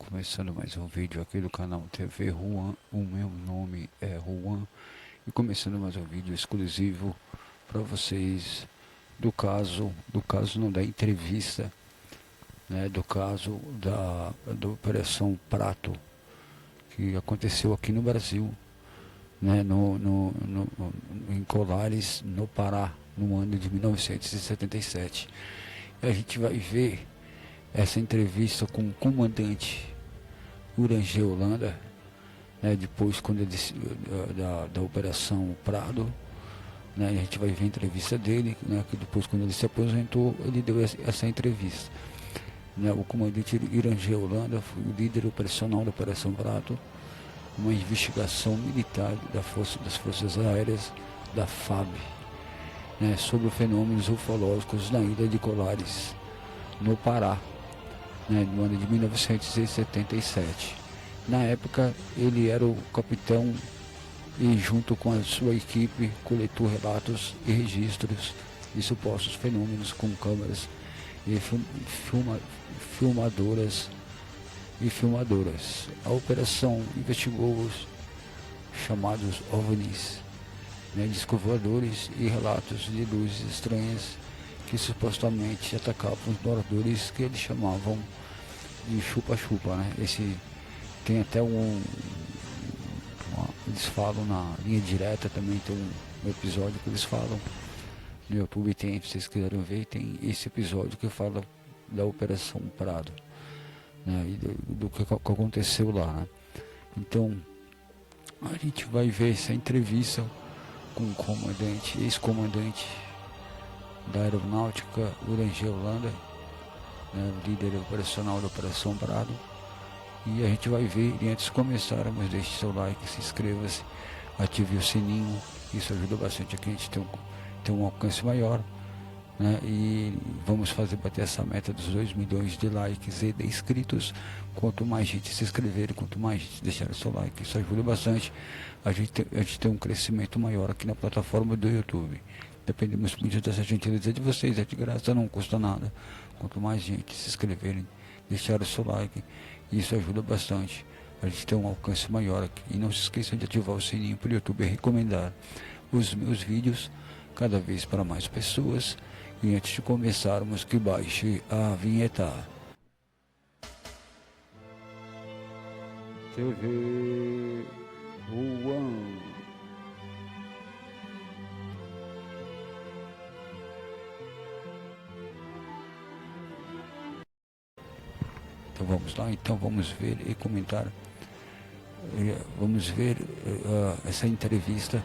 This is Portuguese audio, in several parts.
começando mais um vídeo aqui do canal TV Juan. O meu nome é Juan e começando mais um vídeo exclusivo para vocês do caso não, da entrevista, né, do caso da Operação Prato, que aconteceu aqui no Brasil, né, em Colares, no Pará, no ano de 1977. E a gente vai ver essa entrevista com o comandante Urangê Holanda, né, depois quando ele, da Operação Prado, né, a gente vai ver a entrevista dele, né, que depois quando ele se aposentou, ele deu essa entrevista. Né, o comandante Urangê Holanda foi o líder operacional da Operação Prado, uma investigação militar das Forças Aéreas da FAB, né, sobre fenômenos ufológicos na ilha de Colares, no Pará, né, no ano de 1977. Na época ele era o capitão e junto com a sua equipe coletou relatos e registros de supostos fenômenos com câmeras e filmadoras. A operação investigou os chamados OVNIs, né, discos voadores e relatos de luzes estranhas que supostamente atacavam os moradores, que eles chamavam de chupa-chupa, né? Tem até eles falam na linha direta, também tem um episódio que eles falam no YouTube, se vocês quiserem ver, tem esse episódio que fala da Operação Prado, né, e do que aconteceu lá, né? Então a gente vai ver essa entrevista com o comandante, ex-comandante da Aeronáutica, Urangê Holanda, né, líder operacional da Operação Prado. E a gente vai ver, e antes de começarmos, deixe seu like, se inscreva-se, ative o sininho, isso ajuda bastante aqui a gente ter um alcance maior, né, e vamos fazer bater essa meta dos 2 milhões de likes e de inscritos. Quanto mais gente se inscrever, quanto mais gente deixar o seu like, isso ajuda bastante a gente ter um crescimento maior aqui na plataforma do YouTube. Dependemos muito dessa gentileza de vocês, é de graça, não custa nada. Quanto mais gente se inscreverem, deixar o seu like, isso ajuda bastante a gente ter um alcance maior aqui. E não se esqueçam de ativar o sininho para o YouTube recomendar os meus vídeos cada vez para mais pessoas. E antes de começarmos, que baixe a vinheta. TV Juan. Então vamos lá, vamos ver e comentar. Vamos ver essa entrevista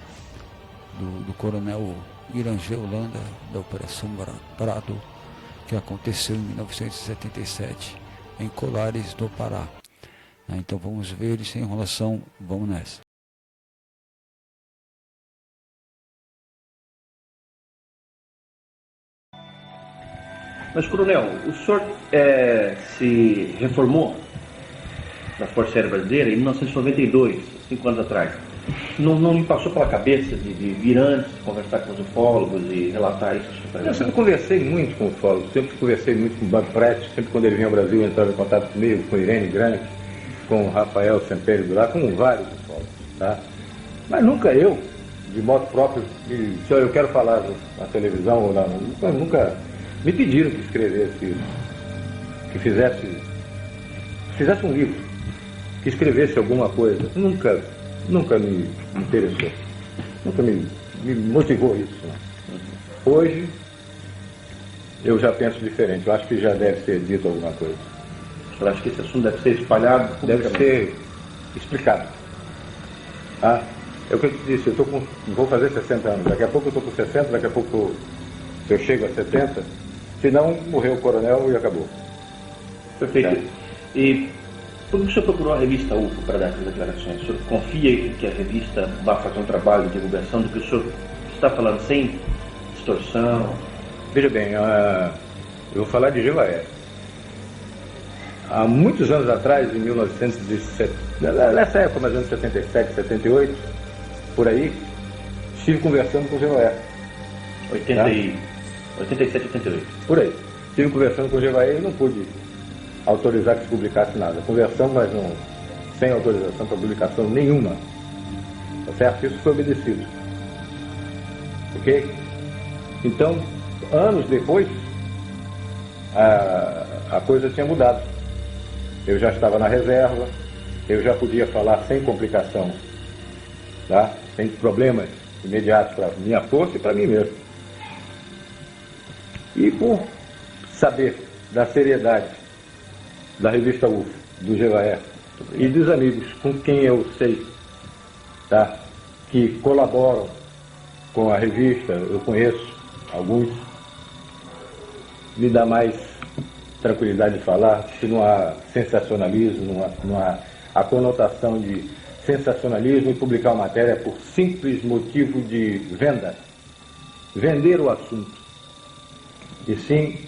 do coronel Urangê Holanda, da Operação Prado, que aconteceu em 1977 em Colares, do Pará. Então vamos ver, sem enrolação, vamos nessa. Mas, coronel, o senhor se reformou da Força Aérea Brasileira em 1992, 5 anos atrás. Não me passou pela cabeça de vir antes, conversar com os ufólogos e relatar isso? Eu sempre conversei muito com ufólogos, sempre conversei muito com o Banco Prete, sempre quando ele vinha ao Brasil entrava em contato comigo, com Irene Grande, com o Rafael Sempério Durá, com vários ufólogos, tá? Mas nunca eu, de modo próprio, se eu quero falar na televisão ou não, nunca me pediram que escrevesse, que fizesse um livro, que escrevesse alguma coisa. Nunca me interessou, nunca me motivou isso, né? Hoje eu já penso diferente, eu acho que já deve ser dito alguma coisa. Eu acho que esse assunto deve ser espalhado, deve ser explicado. Ah, é o que eu te disse, vou fazer 60 anos, daqui a pouco eu estou com 60, daqui a pouco eu chego a 70, se não, morreu o coronel e acabou. Perfeito. E por que o senhor procurou a revista UFO para dar essas declarações? O senhor confia que a revista vai fazer um trabalho de divulgação do que o senhor está falando, sem distorção? Veja bem, eu vou falar de Jevaé. Há muitos anos atrás, em 1917, nessa época, mais ou menos 77, 78, por aí, estive conversando com o Jevaé. 87, 88. Por aí. Estive conversando com o Jevaé e não pude autorizar que se publicasse nada. Conversamos, mas não, sem autorização para publicação nenhuma. Tá certo? Isso foi obedecido. Ok? Então, anos depois, a coisa tinha mudado. Eu já estava na reserva, eu já podia falar sem complicação, tá? Sem problemas imediatos para minha força e para mim mesmo. E por saber da seriedade da revista UFO, do GVAE e dos amigos com quem eu sei, tá, que colaboram com a revista, eu conheço alguns, me dá mais tranquilidade de falar, que não há sensacionalismo, não há a conotação de sensacionalismo e publicar uma matéria por simples motivo de venda, vender o assunto, e sim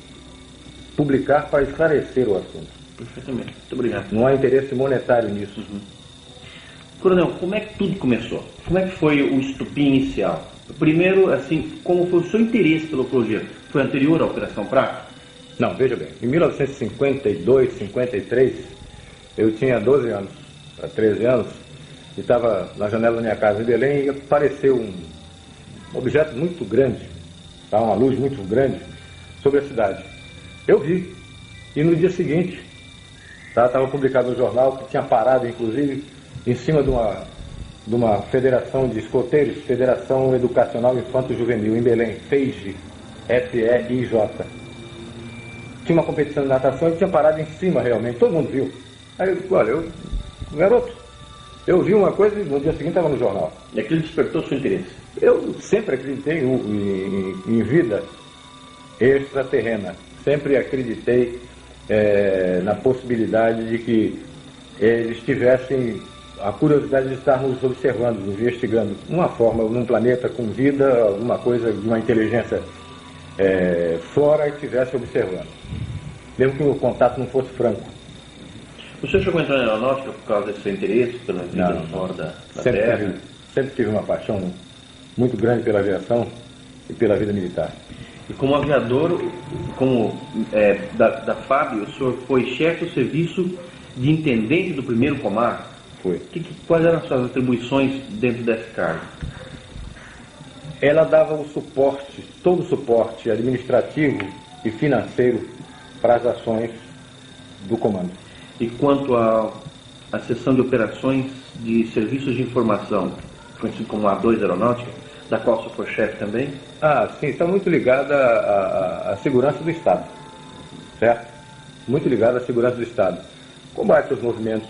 publicar para esclarecer o assunto. Perfeitamente, muito obrigado. Não há interesse monetário nisso. Coronel, como é que tudo começou? Como é que foi o estupim inicial? Primeiro, assim, como foi o seu interesse pelo ufologia? Foi anterior à Operação Prato? Não, veja bem, em 1952, 53, eu tinha 12 anos, para 13 anos, e estava na janela da minha casa em Belém e apareceu um objeto muito grande, tá, uma luz muito grande sobre a cidade. Eu vi, e no dia seguinte, estava publicado no jornal, que tinha parado, inclusive, em cima de uma federação de escoteiros, Federação Educacional Infanto-Juvenil, em Belém, FEIJ, F-E-I-J. Tinha uma competição de natação e tinha parado em cima realmente, todo mundo viu. Aí eu disse, olha, garoto, eu vi uma coisa e no dia seguinte estava no jornal. E aquilo despertou seu interesse? Eu sempre acreditei em vida extraterrena, sempre acreditei na possibilidade de que eles tivessem a curiosidade de estar nos observando, nos investigando, uma forma, num planeta com vida, alguma coisa de uma inteligência fora e estivesse observando, mesmo que o contato não fosse franco. O senhor chegou a entrar na aeronáutica por causa desse seu interesse pela vida fora da Terra? Sempre tive uma paixão muito grande pela aviação e pela vida militar. E como aviador, da FAB, o senhor foi chefe do serviço de intendente do primeiro comando? Foi. Quais eram as suas atribuições dentro desse cargo? Ela dava o suporte, todo o suporte administrativo e financeiro para as ações do comando. E quanto à seção de operações de serviços de informação, conhecido como A2 Aeronáutica, da qual o senhor foi chefe também? Ah, sim, está muito ligada à segurança do Estado, certo? Muito ligada à segurança do Estado. Combate aos movimentos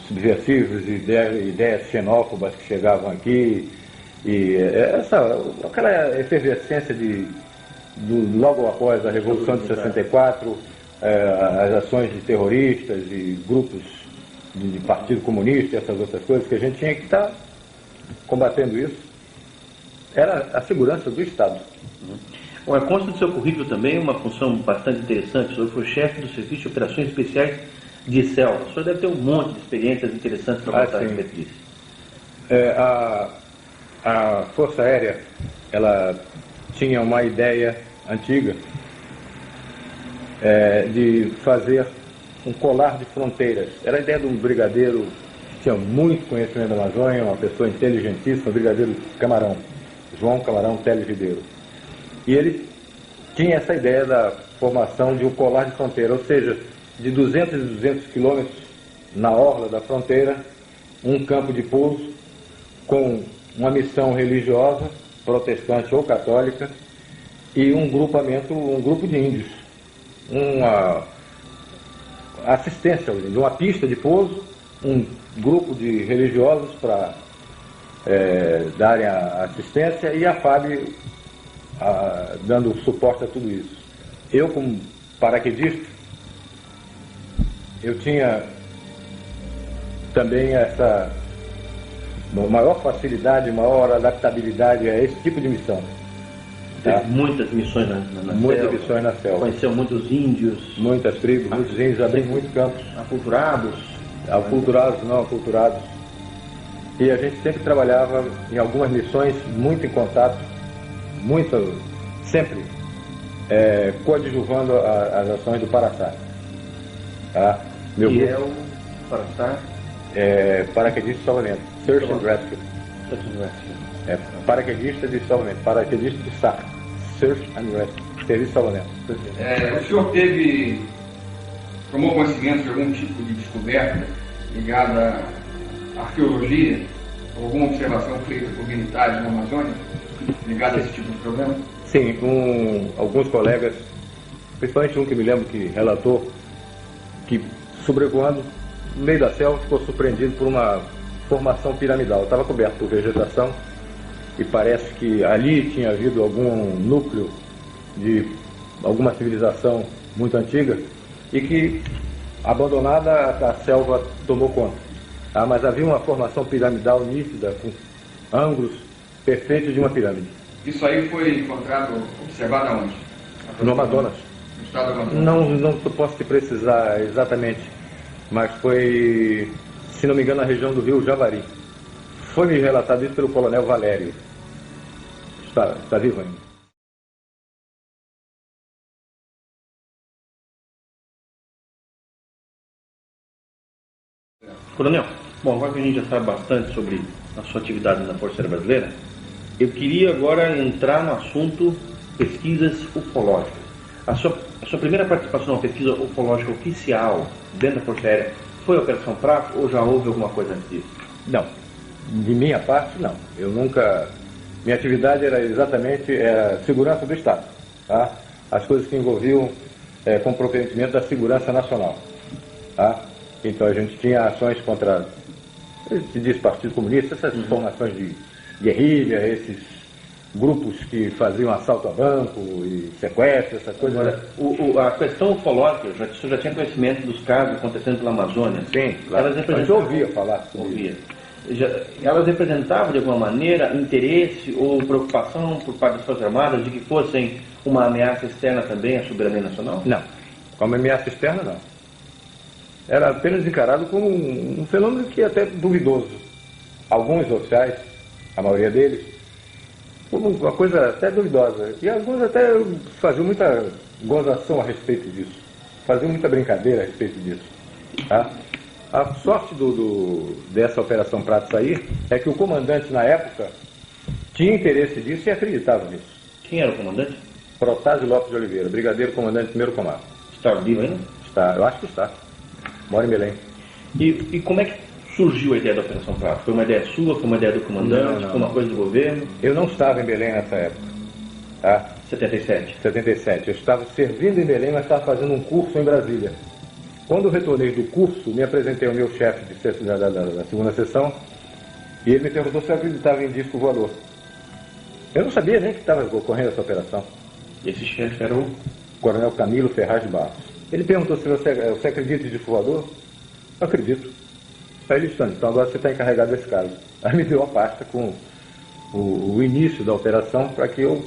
subversivos, ideias xenófobas que chegavam aqui, e aquela efervescência logo após a Revolução de 64, as ações de terroristas e grupos de Partido Comunista e essas outras coisas que a gente tinha que estar combatendo isso, era a segurança do Estado. Olha, consta do seu currículo também uma função bastante interessante. O senhor foi chefe do Serviço de Operações Especiais de Selva. O senhor deve ter um monte de experiências interessantes para contar a respeito disso. A Força Aérea, ela tinha uma ideia antiga de fazer um colar de fronteiras. Era a ideia de um brigadeiro que tinha muito conhecimento da Amazônia, uma pessoa inteligentíssima, o brigadeiro Camarão, João Camarão Teles Ribeiro. E ele tinha essa ideia da formação de um colar de fronteira, ou seja, de 200 e 200 quilômetros na orla da fronteira, um campo de pouso com uma missão religiosa, protestante ou católica, e um grupo de índios, uma assistência aos índios, uma pista de pouso, um grupo de religiosos para darem a assistência e a FAB dando suporte a tudo isso. Eu, como paraquedista, eu tinha também essa maior facilidade, maior adaptabilidade a esse tipo de missão. Teve muitas missões na muitas selva. missões na selva. Conheceu muitos índios. Muitas tribos, muitos índios, abriu muitos campos. Aculturados. Aculturados, não aculturados. E a gente sempre trabalhava em algumas missões, muito em contato, sempre coadjuvando as ações do Paraçá. Tá? Meu Que grupo é o Paratar? é paraquedista de salvamento, Search and Rescue. É paraquedista de salvamento, paraquedista de SAR, Search and Rescue, serviço de salvamento. O senhor tomou conhecimento de algum tipo de descoberta ligada à arqueologia, ou alguma observação feita por militares na Amazônia, ligada a esse tipo de problema? Sim, com alguns colegas, principalmente um que me lembro que relatou que sobrevoando no meio da selva ficou surpreendido por uma formação piramidal. Estava coberto por vegetação e parece que ali tinha havido algum núcleo de alguma civilização muito antiga e que, abandonada, a selva tomou conta. Mas havia uma formação piramidal nítida, com ângulos perfeitos de uma pirâmide. Isso aí foi encontrado, observado aonde? No Amazonas. No estado do Amazonas? Não posso te precisar exatamente, mas foi, se não me engano, na região do rio Javari. Foi me relatado isso pelo coronel Valério. Está vivo ainda. Coronel, bom, agora que a gente já sabe bastante sobre a sua atividade na Força Aérea Brasileira, eu queria agora entrar no assunto pesquisas ufológicas. A sua primeira participação na pesquisa ufológica oficial dentro da Força Aérea foi a Operação Prato ou já houve alguma coisa antes disso? Não, de minha parte não. Eu nunca... Minha atividade era exatamente segurança do Estado. Tá? As coisas que envolviam comprometimento da segurança nacional. Tá? Então a gente tinha ações contra, se diz Partido Comunista, essas formações de guerrilha, esses grupos que faziam assalto a banco e sequestro, essas coisas. Agora, a questão ufológica, o senhor já tinha conhecimento dos casos acontecendo pela Amazônia? Sim, claro. A gente ouvia falar sobre isso. Elas representavam de alguma maneira interesse ou preocupação por parte das Forças Armadas de que fossem uma ameaça externa também à soberania nacional? Não, como ameaça externa não. Era apenas encarado como um fenômeno que é até duvidoso. Alguns oficiais, a maioria deles, como uma coisa até duvidosa. E alguns até faziam muita gozação a respeito disso. Faziam muita brincadeira a respeito disso. Tá? A sorte dessa Operação Prato sair é que o comandante, na época, tinha interesse disso e acreditava nisso. Quem era o comandante? Protásio Lopes de Oliveira, brigadeiro comandante do 1º Comando. Está vivo ainda? Está, eu acho que está. Mora em Belém. E como é que surgiu a ideia da Operação Prato? Foi uma ideia sua? Foi uma ideia do comandante? Não. Foi uma coisa do governo? Eu não estava em Belém nessa época. Tá? 77. 77. Eu estava servindo em Belém, mas estava fazendo um curso em Brasília. Quando eu retornei do curso, me apresentei ao meu chefe da segunda sessão e ele me perguntou se eu acreditava em disco voador. Eu não sabia nem que estava ocorrendo essa operação. E esse chefe era o Coronel Camilo Ferraz de Barros. Ele perguntou se você acredita em disco voador? Eu acredito. Aí ele disse, então agora você está encarregado desse caso. Aí me deu a pasta com o início da operação para que eu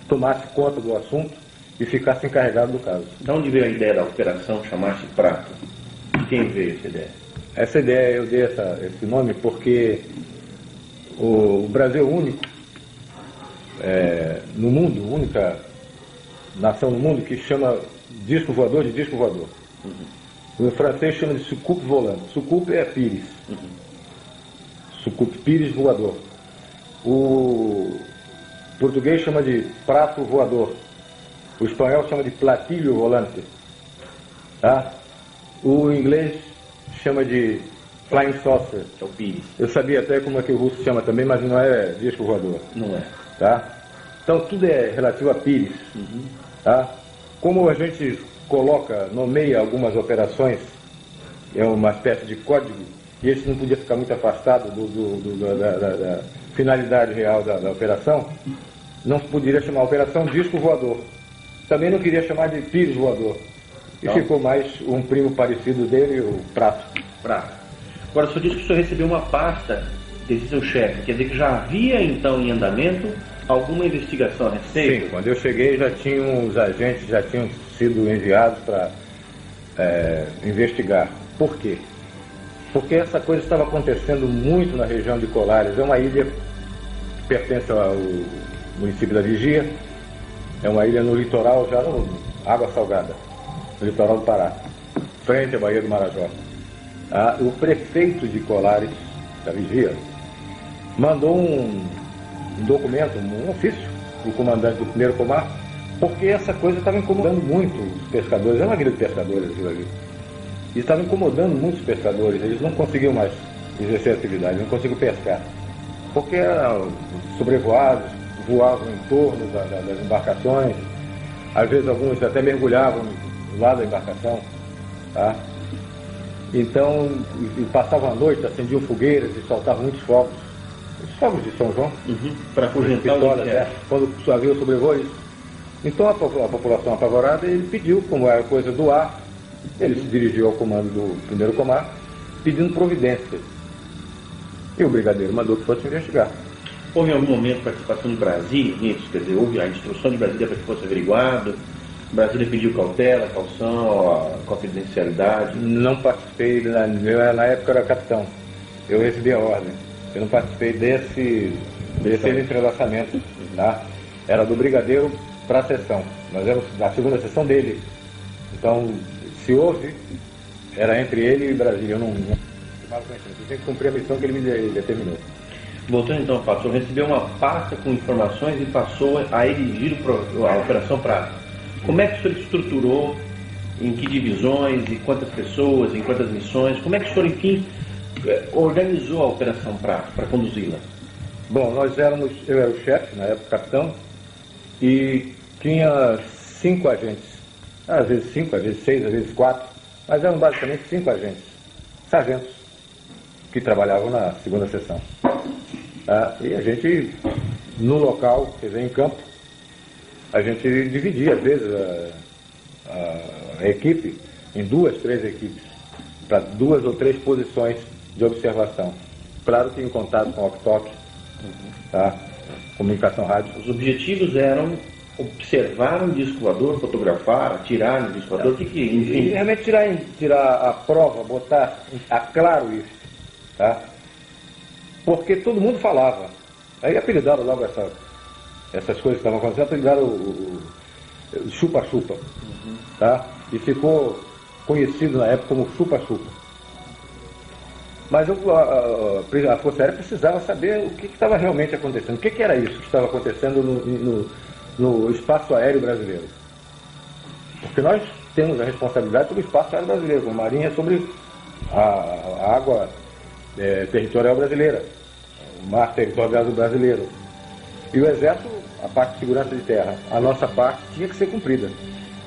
tomasse conta do assunto e ficasse encarregado do caso. De onde veio a ideia da operação chamar-se Prato? De quem veio essa ideia? Essa ideia, eu dei esse nome porque o Brasil é o único no mundo, única nação no mundo que chama disco voador de disco voador. O francês chama de soucoupe volante. Soucoupe é pires. Soucoupe, pires voador. O português chama de prato voador. O espanhol chama de platilho volante. Tá? O inglês chama de flying saucer. É o pires. Eu sabia até como é que o russo chama também, mas não é disco voador. Não é. Tá? Então tudo é relativo a pires. Tá? Como a gente nomeia algumas operações, é uma espécie de código, e esse não podia ficar muito afastado da finalidade real da operação, não se poderia chamar operação disco voador. Também não queria chamar de pires voador. E ficou mais um primo parecido dele, o Prato. Agora, o senhor disse que o senhor recebeu uma pasta desse seu chefe, quer dizer que já havia então em andamento alguma investigação a respeito? Sim, quando eu cheguei os agentes já tinham sido enviados para investigar. Por quê? Porque essa coisa estava acontecendo muito na região de Colares. É uma ilha que pertence ao município da Vigia, é uma ilha no litoral, já no Água Salgada, no litoral do Pará. frente à Baía do Marajó. O prefeito de Colares, da Vigia, mandou um documento, um ofício, para o comandante do 1º Comar, porque essa coisa estava incomodando muito os pescadores. É uma vila de pescadores aquilo ali. E estava incomodando muitos pescadores. Eles não conseguiam mais exercer atividade, não conseguiam pescar. Porque eram sobrevoados, voavam em torno das embarcações. Às vezes alguns até mergulhavam do lado da embarcação. Tá? Então, passavam a noite, acendiam fogueiras e soltavam muitos fogos. Os fogos de São João. Para afugentar os insetos. Quando havia sobrevoo isso. Então a população apavorada, ele pediu, como era coisa do ar, ele se dirigiu ao comando do 1º Comar, pedindo providência. E o brigadeiro mandou que fosse investigar. Houve em algum momento participação de Brasília nisso? Quer dizer, houve a instrução de Brasília para que fosse averiguado? Brasília pediu cautela, caução, confidencialidade? Não participei, na época eu era capitão. Eu recebi a ordem. Eu não participei desse entrelaçamento. Tá? Era do brigadeiro para a sessão. Nós éramos na segunda sessão dele. Então, se houve, era entre ele e Brasília. Eu não tinha que cumprir a missão que ele me determinou. Voltando então ao fato, o senhor recebeu uma pasta com informações e passou a dirigir a Operação Prato. Como é que o senhor estruturou, em que divisões, e quantas pessoas, em quantas missões? Como é que o senhor, enfim, organizou a Operação Prato para conduzi-la? Bom, eu era o chefe, na época capitão, e tinha 5 agentes. Às vezes 5, às vezes 6, às vezes 4, mas eram basicamente 5 agentes, sargentos, que trabalhavam na segunda sessão. E a gente, no local, quer dizer, em campo, a gente dividia, às vezes, a equipe em 2, 3 equipes, para 2 ou 3 posições de observação. Claro que em contato com o walkie-talkie, comunicação rádio. Os objetivos eram observar um disco voador, fotografar, atirar no disco voador, enfim. E realmente tirar a prova, botar a claro isso, tá? Porque todo mundo falava. Aí apelidaram logo essas coisas que estavam acontecendo, apelidaram o chupa-chupa, tá? E ficou conhecido na época como chupa-chupa. Mas a Força Aérea precisava saber o que estava realmente acontecendo. O que era isso que estava acontecendo no espaço aéreo brasileiro? Porque nós temos a responsabilidade sobre o espaço aéreo brasileiro, a Marinha sobre a água territorial brasileira, o mar territorial brasileiro. E o Exército, a parte de segurança de terra, a nossa parte tinha que ser cumprida.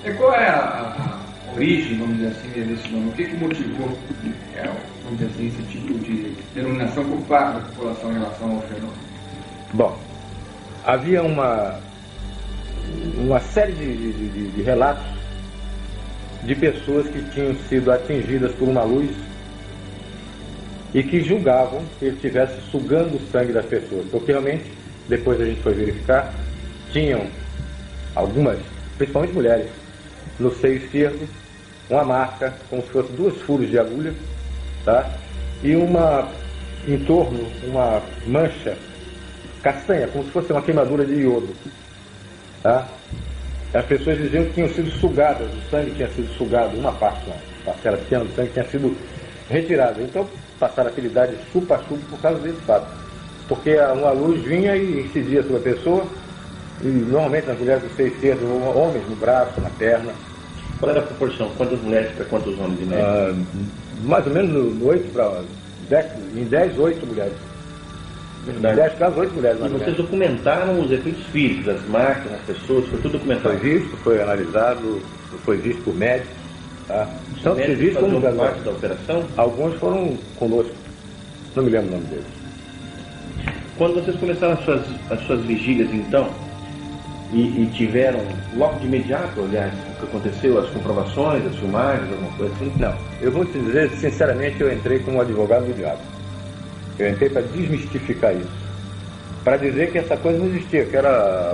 E qual é a origem, vamos dizer assim, desse nome? O que motivou, vamos dizer assim, esse tipo de denominação por parte da população em relação ao fenômeno? Bom, havia uma série de relatos de pessoas que tinham sido atingidas por uma luz e que julgavam que ele estivesse sugando o sangue das pessoas, porque realmente, depois a gente foi verificar, tinham algumas, principalmente mulheres, no seio esquerdo, uma marca, como se fosse 2 furos de agulha, tá? E em torno, uma mancha castanha, como se fosse uma queimadura de iodo, tá? As pessoas diziam que tinham sido sugadas, o sangue tinha sido sugado, uma parcela pequena do sangue tinha sido retirada. Então passaram a apelidar de chupa-chupa por causa desse fato. Porque uma luz vinha e incidia sobre a pessoa, e normalmente nas mulheres do seio esquerdo, homens no braço, na perna. Qual era a proporção? Quantas mulheres para quantos homens de média? Mais ou menos 8 para 10, em 10, 8 mulheres. Verdade. Em 10 casos, 8 mulheres. E vocês documentaram os efeitos físicos, as marcas, as pessoas, foi tudo documentado? Foi visto, foi analisado, foi visto por médicos. Tá? Tanto que visto como parte da operação? Alguns foram conosco. Não me lembro o nome deles. Quando vocês começaram as suas vigílias, então, e tiveram logo de imediato, aliás, o que aconteceu, as comprovações, as filmagens, alguma coisa assim? Não. Eu vou te dizer, sinceramente, eu entrei como advogado do diabo. Eu entrei para desmistificar isso. Para dizer que essa coisa não existia, que era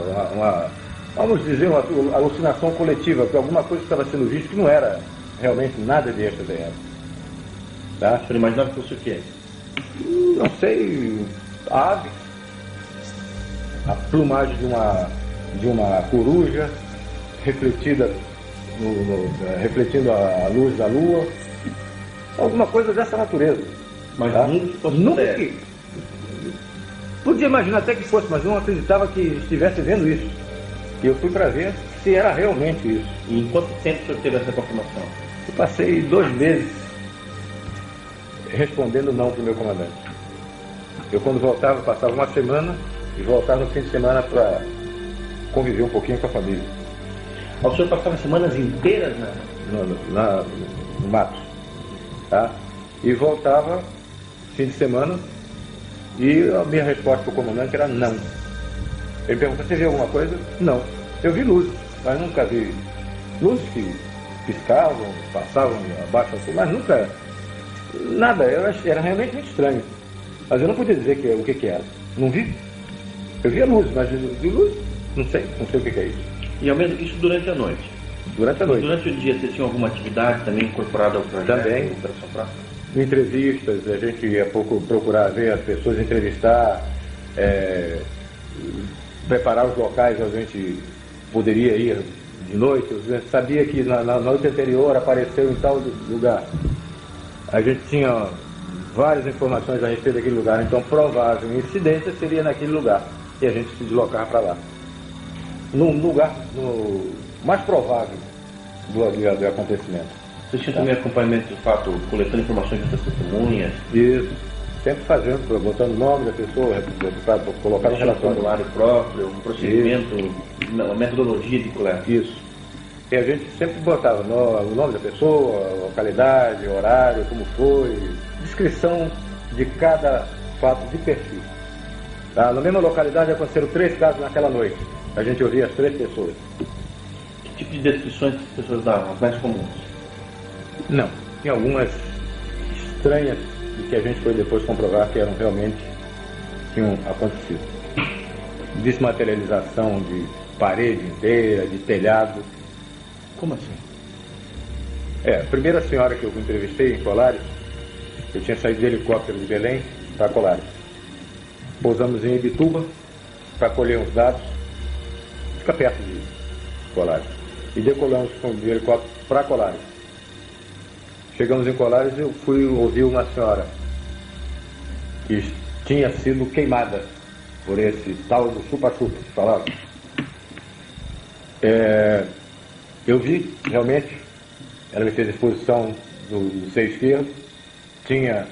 vamos dizer, uma alucinação coletiva, que alguma coisa estava sendo vista que não era realmente nada de extraterrestre. Tá? Você imaginava que fosse o quê? Não sei, aves, a plumagem de uma coruja refletida refletindo a luz da lua, alguma coisa dessa natureza. Mas tá? nunca que... Podia imaginar até que fosse, mas não acreditava que estivesse vendo isso. E eu fui para ver se era realmente isso. E em quanto tempo o senhor teve essa confirmação? Eu passei 2 meses respondendo não para o meu comandante. Eu, quando voltava, passava uma semana e voltava no fim de semana para conviver um pouquinho com a família. O senhor passava semanas inteiras no mato, tá? E voltava fim de semana e a minha resposta para o comandante era não. Ele perguntou: você viu alguma coisa? Não. Eu vi luzes, mas nunca vi luzes que piscavam, passavam abaixo assim, mas nunca nada. Era realmente muito estranho. Mas eu não podia dizer o que era. Não vi. Eu via luz, mas vi luz, não sei o que é isso. E ao menos isso durante a noite? Durante a noite. Durante o dia, você tinha alguma atividade também incorporada ao projeto? Também. Operação Praça? Entrevistas, a gente ia procurar ver as pessoas, entrevistar, preparar os locais onde a gente poderia ir de noite. A gente sabia que na noite anterior apareceu em tal lugar. A gente tinha várias informações a respeito daquele lugar, então provável incidência seria naquele lugar. E a gente se deslocava para lá. No lugar mais provável do acontecimento. Você tinha também acompanhamento de fato, coletando informações das testemunhas? Isso. Sempre fazendo, botando o nome da pessoa, para colocar no relatório. Um formulário próprio, um procedimento, uma metodologia de coleta. Isso. E a gente sempre botava o nome da pessoa, localidade, horário, como foi, descrição de cada fato de perfil. Tá? Na mesma localidade aconteceram 3 casos naquela noite. A gente ouvia as 3 pessoas. Que tipo de descrições as pessoas davam, as mais comuns? Não. Tinha algumas estranhas e que a gente foi depois comprovar que eram realmente tinham acontecido. Desmaterialização de parede inteira, de telhado. Como assim? A primeira senhora que eu entrevistei em Colares, eu tinha saído de helicóptero de Belém para Colares. Pousamos em Ibituba para colher uns dados, fica perto de Colares. E decolamos com o helicóptero para Colares. Chegamos em Colares e eu fui ouvir uma senhora que tinha sido queimada por esse tal do chupa-chupa que falava. Eu vi, realmente, ela me fez a exposição do seio esquerdo, tinha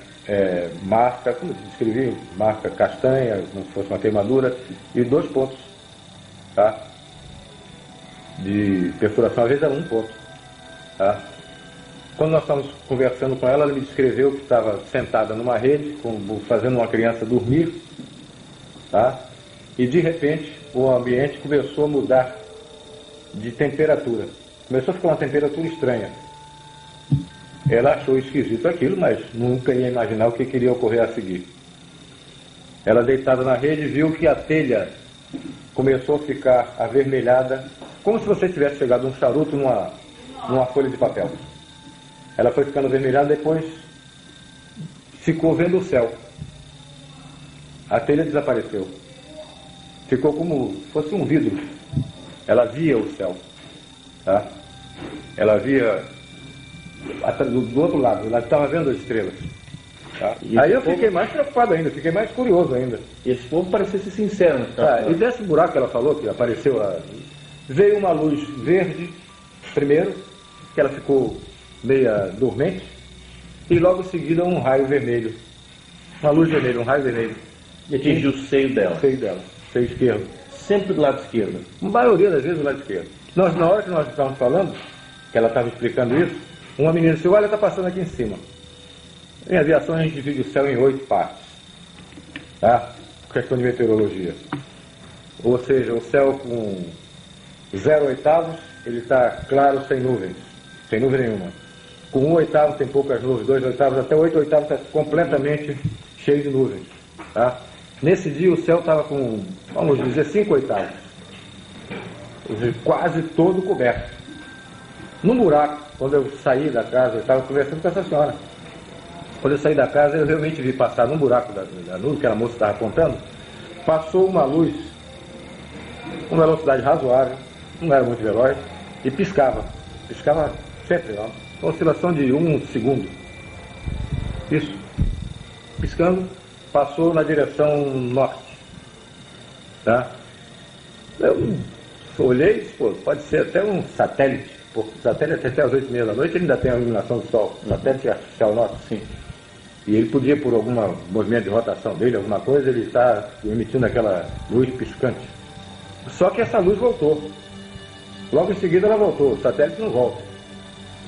marca, como eu descrevi, marca castanha, como se fosse uma queimadura, e 2 pontos, tá? De perfuração, às vezes era 1 ponto, tá? Quando nós estávamos conversando com ela, ela me descreveu que estava sentada numa rede, fazendo uma criança dormir, tá? E de repente o ambiente começou a mudar de temperatura. Começou a ficar uma temperatura estranha. Ela achou esquisito aquilo, mas nunca ia imaginar o que queria ocorrer a seguir. Ela, deitada na rede, viu que a telha começou a ficar avermelhada, como se você tivesse chegado um charuto numa folha de papel. Ela foi ficando avermelhada, depois ficou vendo o céu. A telha desapareceu. Ficou como se fosse um vidro. Ela via o céu. Tá? Ela via do outro lado, ela estava vendo as estrelas. Tá? Aí eu fiquei mais preocupado ainda, fiquei mais curioso ainda. E esse povo parecia ser sincero. E desse buraco que ela falou, que apareceu lá, veio uma luz verde, primeiro, que ela ficou meia dormente, e logo em seguida um raio vermelho. Uma luz vermelha, um raio vermelho. E atingiu o seio dela? O seio dela, seio esquerdo. Sempre do lado esquerdo? A maioria das vezes do lado esquerdo. Na hora que nós estávamos falando, que ela estava explicando isso, uma menina disse: olha, está passando aqui em cima. Em aviação a gente divide o céu em 8 partes. Tá? Questão de meteorologia. Ou seja, o céu com 0/8, ele está claro, sem nuvens. Sem nuvem nenhuma. Com 1/8 tem poucas nuvens, 2/8, até 8/8 está completamente cheio de nuvens. Tá? Nesse dia o céu estava com, vamos dizer, 5/8. Quase todo coberto. No buraco, quando eu saí da casa, eu estava conversando com essa senhora. Quando eu saí da casa, eu realmente vi passar num buraco da nuvem, que a moça estava apontando, passou uma luz, com velocidade razoável, não era muito veloz, e piscava. Piscava sempre, ó. Uma oscilação de 1 segundo. Isso. Piscando, passou na direção norte. Tá? Eu olhei e disse, pô, pode ser até um satélite. Porque o satélite até às 8h30 da noite ele ainda tem a iluminação do sol. O satélite artificial nosso, sim. E ele podia, por algum movimento de rotação dele, alguma coisa, ele está emitindo aquela luz piscante. Só que essa luz voltou. Logo em seguida ela voltou, o satélite não volta.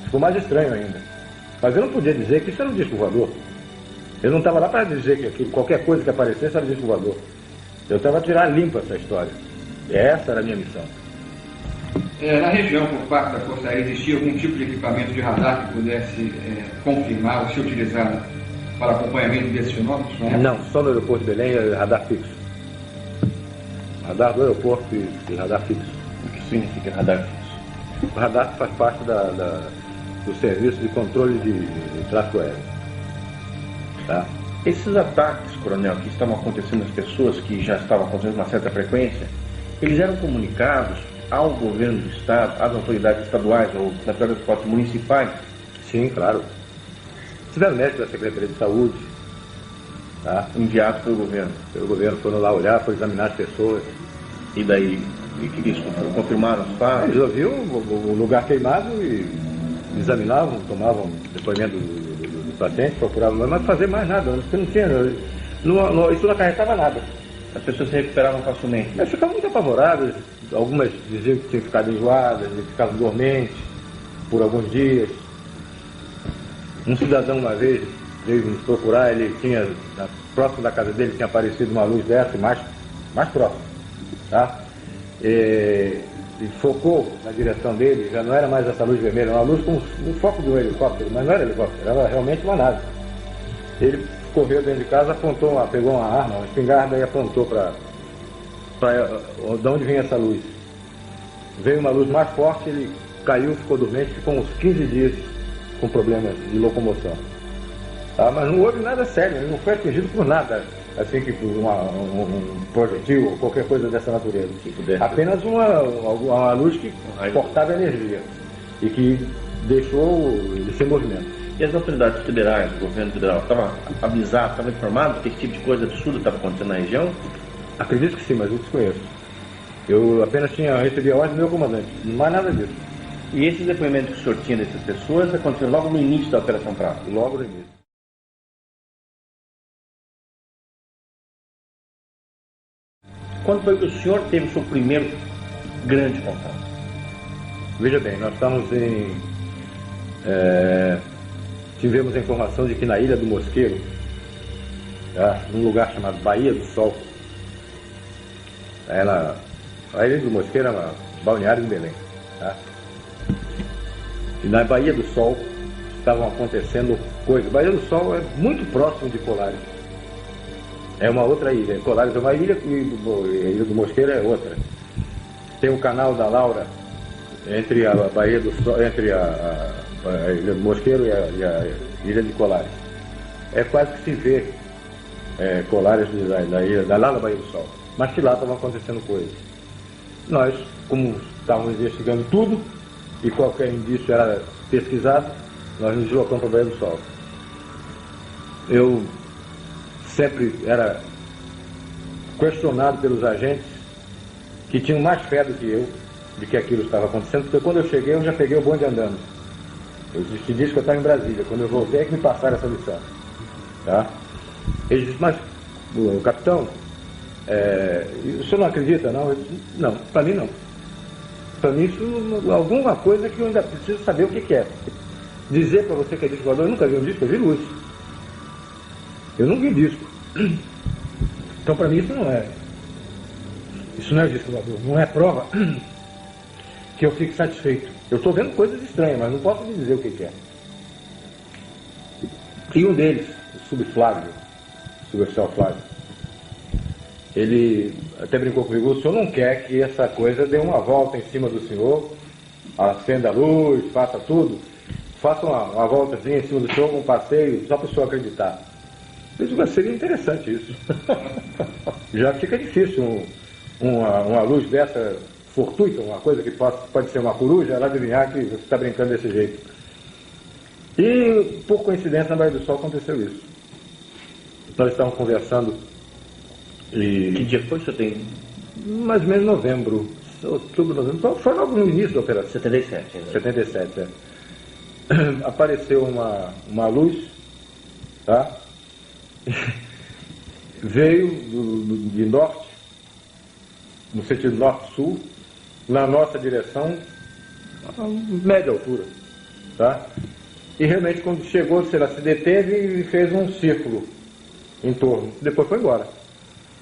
Ficou mais estranho ainda. Mas eu não podia dizer que isso era um disco voador. Eu não estava lá para dizer que qualquer coisa que aparecesse era um disco voador. Eu estava a tirar limpa essa história. Essa era a minha missão. Na região, por parte da Força Aérea, existia algum tipo de equipamento de radar que pudesse confirmar ou ser utilizado para acompanhamento desses fenômenos? Não, só no aeroporto de Belém é radar fixo. Radar do aeroporto e radar fixo. O que significa radar fixo? O radar faz parte do serviço de controle de tráfego aéreo. Tá? Esses ataques, coronel, que estavam acontecendo às pessoas, que já estavam acontecendo com uma certa frequência, eles eram comunicados ao governo do estado, às autoridades estaduais ou nas autoridades municipais? Sim, claro. Tiveram médicos da Secretaria de Saúde, tá? Enviados pelo governo. Pelo governo, foram lá olhar, foram examinar as pessoas. E daí, eles confirmaram os fatos? Eles ouviam o lugar queimado e examinavam, tomavam depoimento do paciente, procuravam, mas não fazer mais nada, porque não tinha, isso não acarretava nada. As pessoas se recuperavam facilmente? Elas ficavam muito apavoradas, algumas diziam que tinham ficado enjoadas, ficavam dormentes por alguns dias. Um cidadão uma vez veio nos procurar, ele tinha, próximo da casa dele, tinha aparecido uma luz dessa, mais próximo, tá? E focou na direção dele, já não era mais essa luz vermelha, era uma luz com o foco do helicóptero, mas não era helicóptero, era realmente uma nave. Ele correu dentro de casa, apontou, pegou uma arma, uma espingarda e apontou para de onde vinha essa luz. Veio uma luz mais forte, ele caiu, ficou dormente, ficou uns 15 dias com problemas de locomoção. Tá? Mas não houve nada sério, ele não foi atingido por nada, assim que por um projetil ou qualquer coisa dessa natureza. Apenas uma luz que cortava energia e que deixou ele sem movimento. E as autoridades federais, o governo federal, estavam avisados, estavam informados que esse tipo de coisa absurda estava acontecendo na região? Acredito que sim, mas eu desconheço. Eu apenas recebi a ordem do meu comandante, não mais nada disso. E esses depoimentos que o senhor tinha dessas pessoas aconteceram logo no início da Operação Prato? Logo no início. Quando foi que o senhor teve o seu primeiro grande contato? Veja bem, nós estamos tivemos a informação de que na Ilha do Mosqueiro, num lugar chamado Baía do Sol, a Ilha do Mosqueiro é uma balneário em Belém, tá? E na Baía do Sol estavam acontecendo coisas. Baía do Sol é muito próximo de Colares. É uma outra ilha. Colares é uma ilha e a Ilha do Mosqueiro é outra. Tem o canal da Laura entre a Baía do Sol, entre a Ilha do Mosqueiro e a Ilha de Colares. É quase que se vê Colares lá na Baía do Sol. Mas que lá estavam acontecendo coisas. Nós, como estávamos investigando tudo e qualquer indício era pesquisado, nós nos deslocamos para a Baía do Sol. Eu sempre era questionado pelos agentes que tinham mais fé do que eu de que aquilo estava acontecendo, porque quando eu cheguei, eu já peguei o bonde andando. Eu te disse que eu estava em Brasília. Quando eu voltei, é que me passaram essa lição. Tá? Eles disseram, mas, o capitão, o senhor não acredita, não? Eu disse, não, para mim não. Para mim isso é alguma coisa que eu ainda preciso saber o que é. Dizer para você que é disco voador, eu nunca vi um disco, eu vi luz. Eu não vi disco. Então para mim isso não é disco voador, não é prova que eu fique satisfeito. Eu estou vendo coisas estranhas, mas não posso lhe dizer o que é. E um deles, o suboficial Flávio, ele até brincou comigo, o senhor não quer que essa coisa dê uma volta em cima do senhor, acenda a luz, faça tudo, faça uma voltazinha em cima do senhor, um passeio, só para o senhor acreditar. Eu digo, seria interessante isso. Já fica difícil uma luz dessa fortuita, uma coisa que pode ser uma coruja, ela adivinhar que você está brincando desse jeito. E, por coincidência, na Baía do Sol aconteceu isso. Nós estávamos conversando e... Que dia foi que você tem? Mais ou menos novembro, outubro, novembro. Então, foi logo no início da operação. 77, né? 77, é. Apareceu uma luz, tá? Veio de norte, no sentido norte-sul, na nossa direção, a média altura, tá? E realmente quando chegou, ela se deteve e fez um círculo em torno, depois foi embora.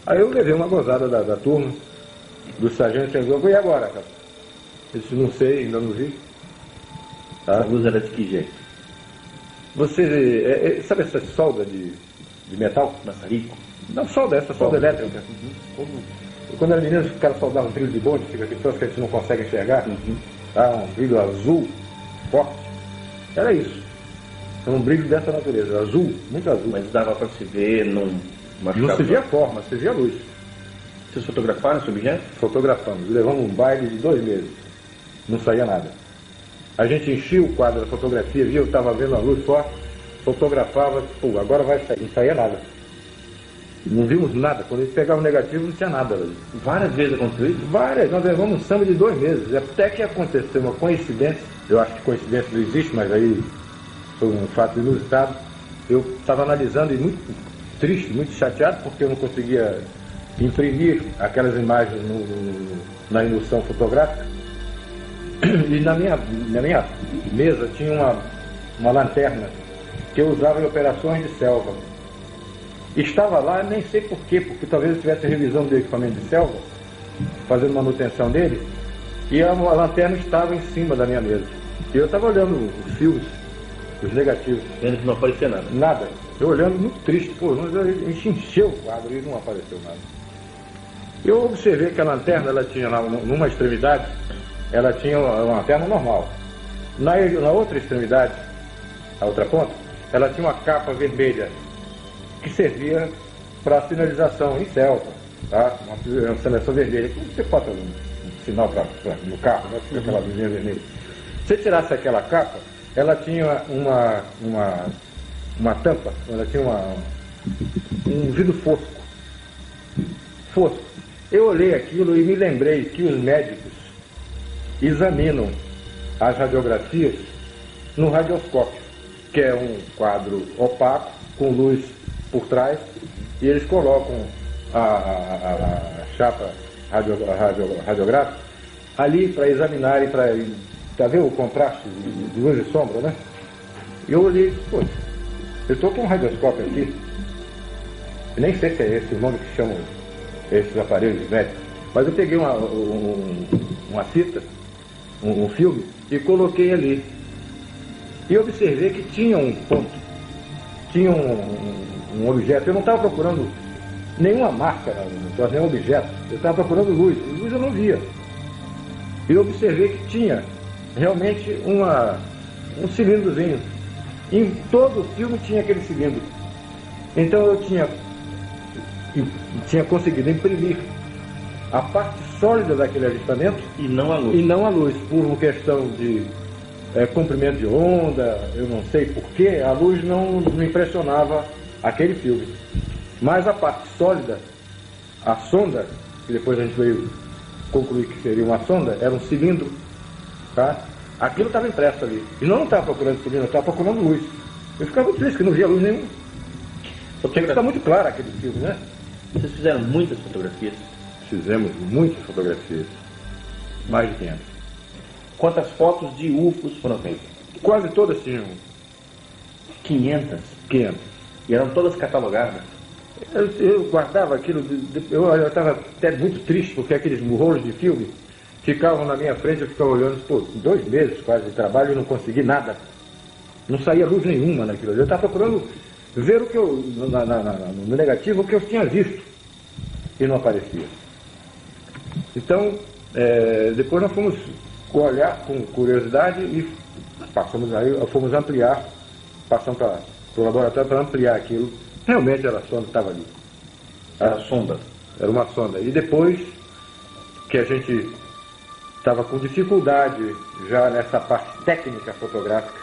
Aí eu levei uma gozada da turma, do sargento, e agora, cara? Eu disse, não sei, ainda não vi. Tá? A luz era de que jeito? Você, sabe essa solda de metal? Maçarico? Não, solda, essa solda elétrica. Quando era menino, os caras soldavam um brilho de bonde, fica aquele troço que a gente não consegue enxergar. Tá? Um brilho azul, forte. Era isso. Era um brilho dessa natureza, azul, muito azul. Mas dava para se ver, não se via a forma, se via a luz. Vocês fotografaram esse objeto? Fotografamos, levamos um baile de 2 meses. Não saía nada. A gente enchia o quadro da fotografia, via, eu estava vendo a luz forte, fotografava, pô, agora vai sair. Não saía nada. Não vimos nada. Quando eles pegavam o negativo, não tinha nada. Várias vezes aconteceu isso? Várias. Nós levamos um samba de 2 meses. Até que aconteceu uma coincidência. Eu acho que coincidência não existe, mas aí foi um fato inusitado. Eu estava analisando e muito triste, muito chateado, porque eu não conseguia imprimir aquelas imagens na emulsão fotográfica. E na minha mesa tinha uma lanterna que eu usava em operações de selva. Estava lá, nem sei porquê, porque talvez eu tivesse revisão do equipamento de selva, fazendo manutenção dele, e a lanterna estava em cima da minha mesa. E eu estava olhando os filmes, os negativos. Vendo que não aparecia nada? Nada. Eu olhando muito triste, pô, a gente encheu o quadro e não apareceu nada. Eu observei que a lanterna, ela tinha lá, numa extremidade, ela tinha uma lanterna normal. Na outra extremidade, a outra ponta, ela tinha uma capa vermelha, que servia para sinalização em selva, tá? Uma sinalização vermelha. Como você bota um sinal no carro, né? Fica aquela luzinha vermelha. Se você tirasse aquela capa, ela tinha uma tampa, ela tinha um vidro fosco. Fosco. Eu olhei aquilo e me lembrei que os médicos examinam as radiografias no radioscópio, que é um quadro opaco, com luz por trás, e eles colocam a chapa radiográfica ali para examinarem, para ver o contraste de luz e sombra, né? E eu olhei e disse, pô, eu estou com um radioscópio aqui, eu nem sei se é esse o nome que chamam esses aparelhos médicos, mas eu peguei uma fita, um filme, e coloquei ali. E observei que tinha um ponto, tinha um objeto. Eu não estava procurando nenhuma marca, nenhum objeto. Eu estava procurando luz. Luz eu não via. E eu observei que tinha realmente um cilindrozinho. Em todo o filme tinha aquele cilindro. Então eu tinha conseguido imprimir a parte sólida daquele avistamento e não a luz. E não a luz, por uma questão de comprimento de onda, eu não sei porquê, a luz não me impressionava aquele filme. Mas a parte sólida, a sonda, que depois a gente veio concluir que seria uma sonda, era um cilindro, tá? Aquilo estava impresso ali. E não estava procurando cilindro, eu estava procurando luz. Eu ficava muito triste, que não via luz nenhuma. Tinha que ficar muito claro aquele filme, né? Vocês fizeram muitas fotografias? Fizemos muitas fotografias. Mais de 500. Quantas fotos de UFOs foram feitas? Quase todas tinham. 500? 500. E eram todas catalogadas? Eu guardava aquilo, eu estava até muito triste, porque aqueles rolos de filme ficavam na minha frente, eu ficava olhando, pô, 2 meses quase de trabalho e não consegui nada. Não saía luz nenhuma naquilo. Eu estava procurando ver o que eu, no negativo, o que eu tinha visto. E não aparecia. Então, depois nós fomos olhar com curiosidade e fomos ampliar, passamos para o laboratório para ampliar aquilo. Realmente era a sonda que estava ali. Era sonda? Era uma sonda. E depois que a gente estava com dificuldade já nessa parte técnica fotográfica.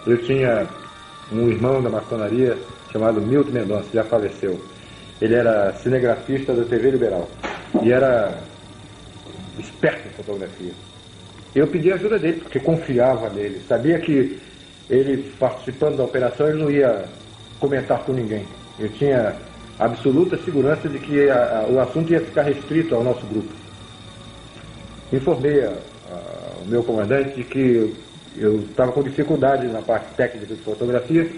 Eu tinha um irmão da maçonaria chamado Milton Mendonça, já faleceu. Ele era cinegrafista da TV Liberal e era esperto em fotografia. Eu pedi a ajuda dele, porque confiava nele. Sabia que ele, participando da operação, ele não ia comentar com ninguém. Eu tinha absoluta segurança de que o assunto ia ficar restrito ao nosso grupo. Informei o meu comandante de que eu estava com dificuldade na parte técnica de fotografia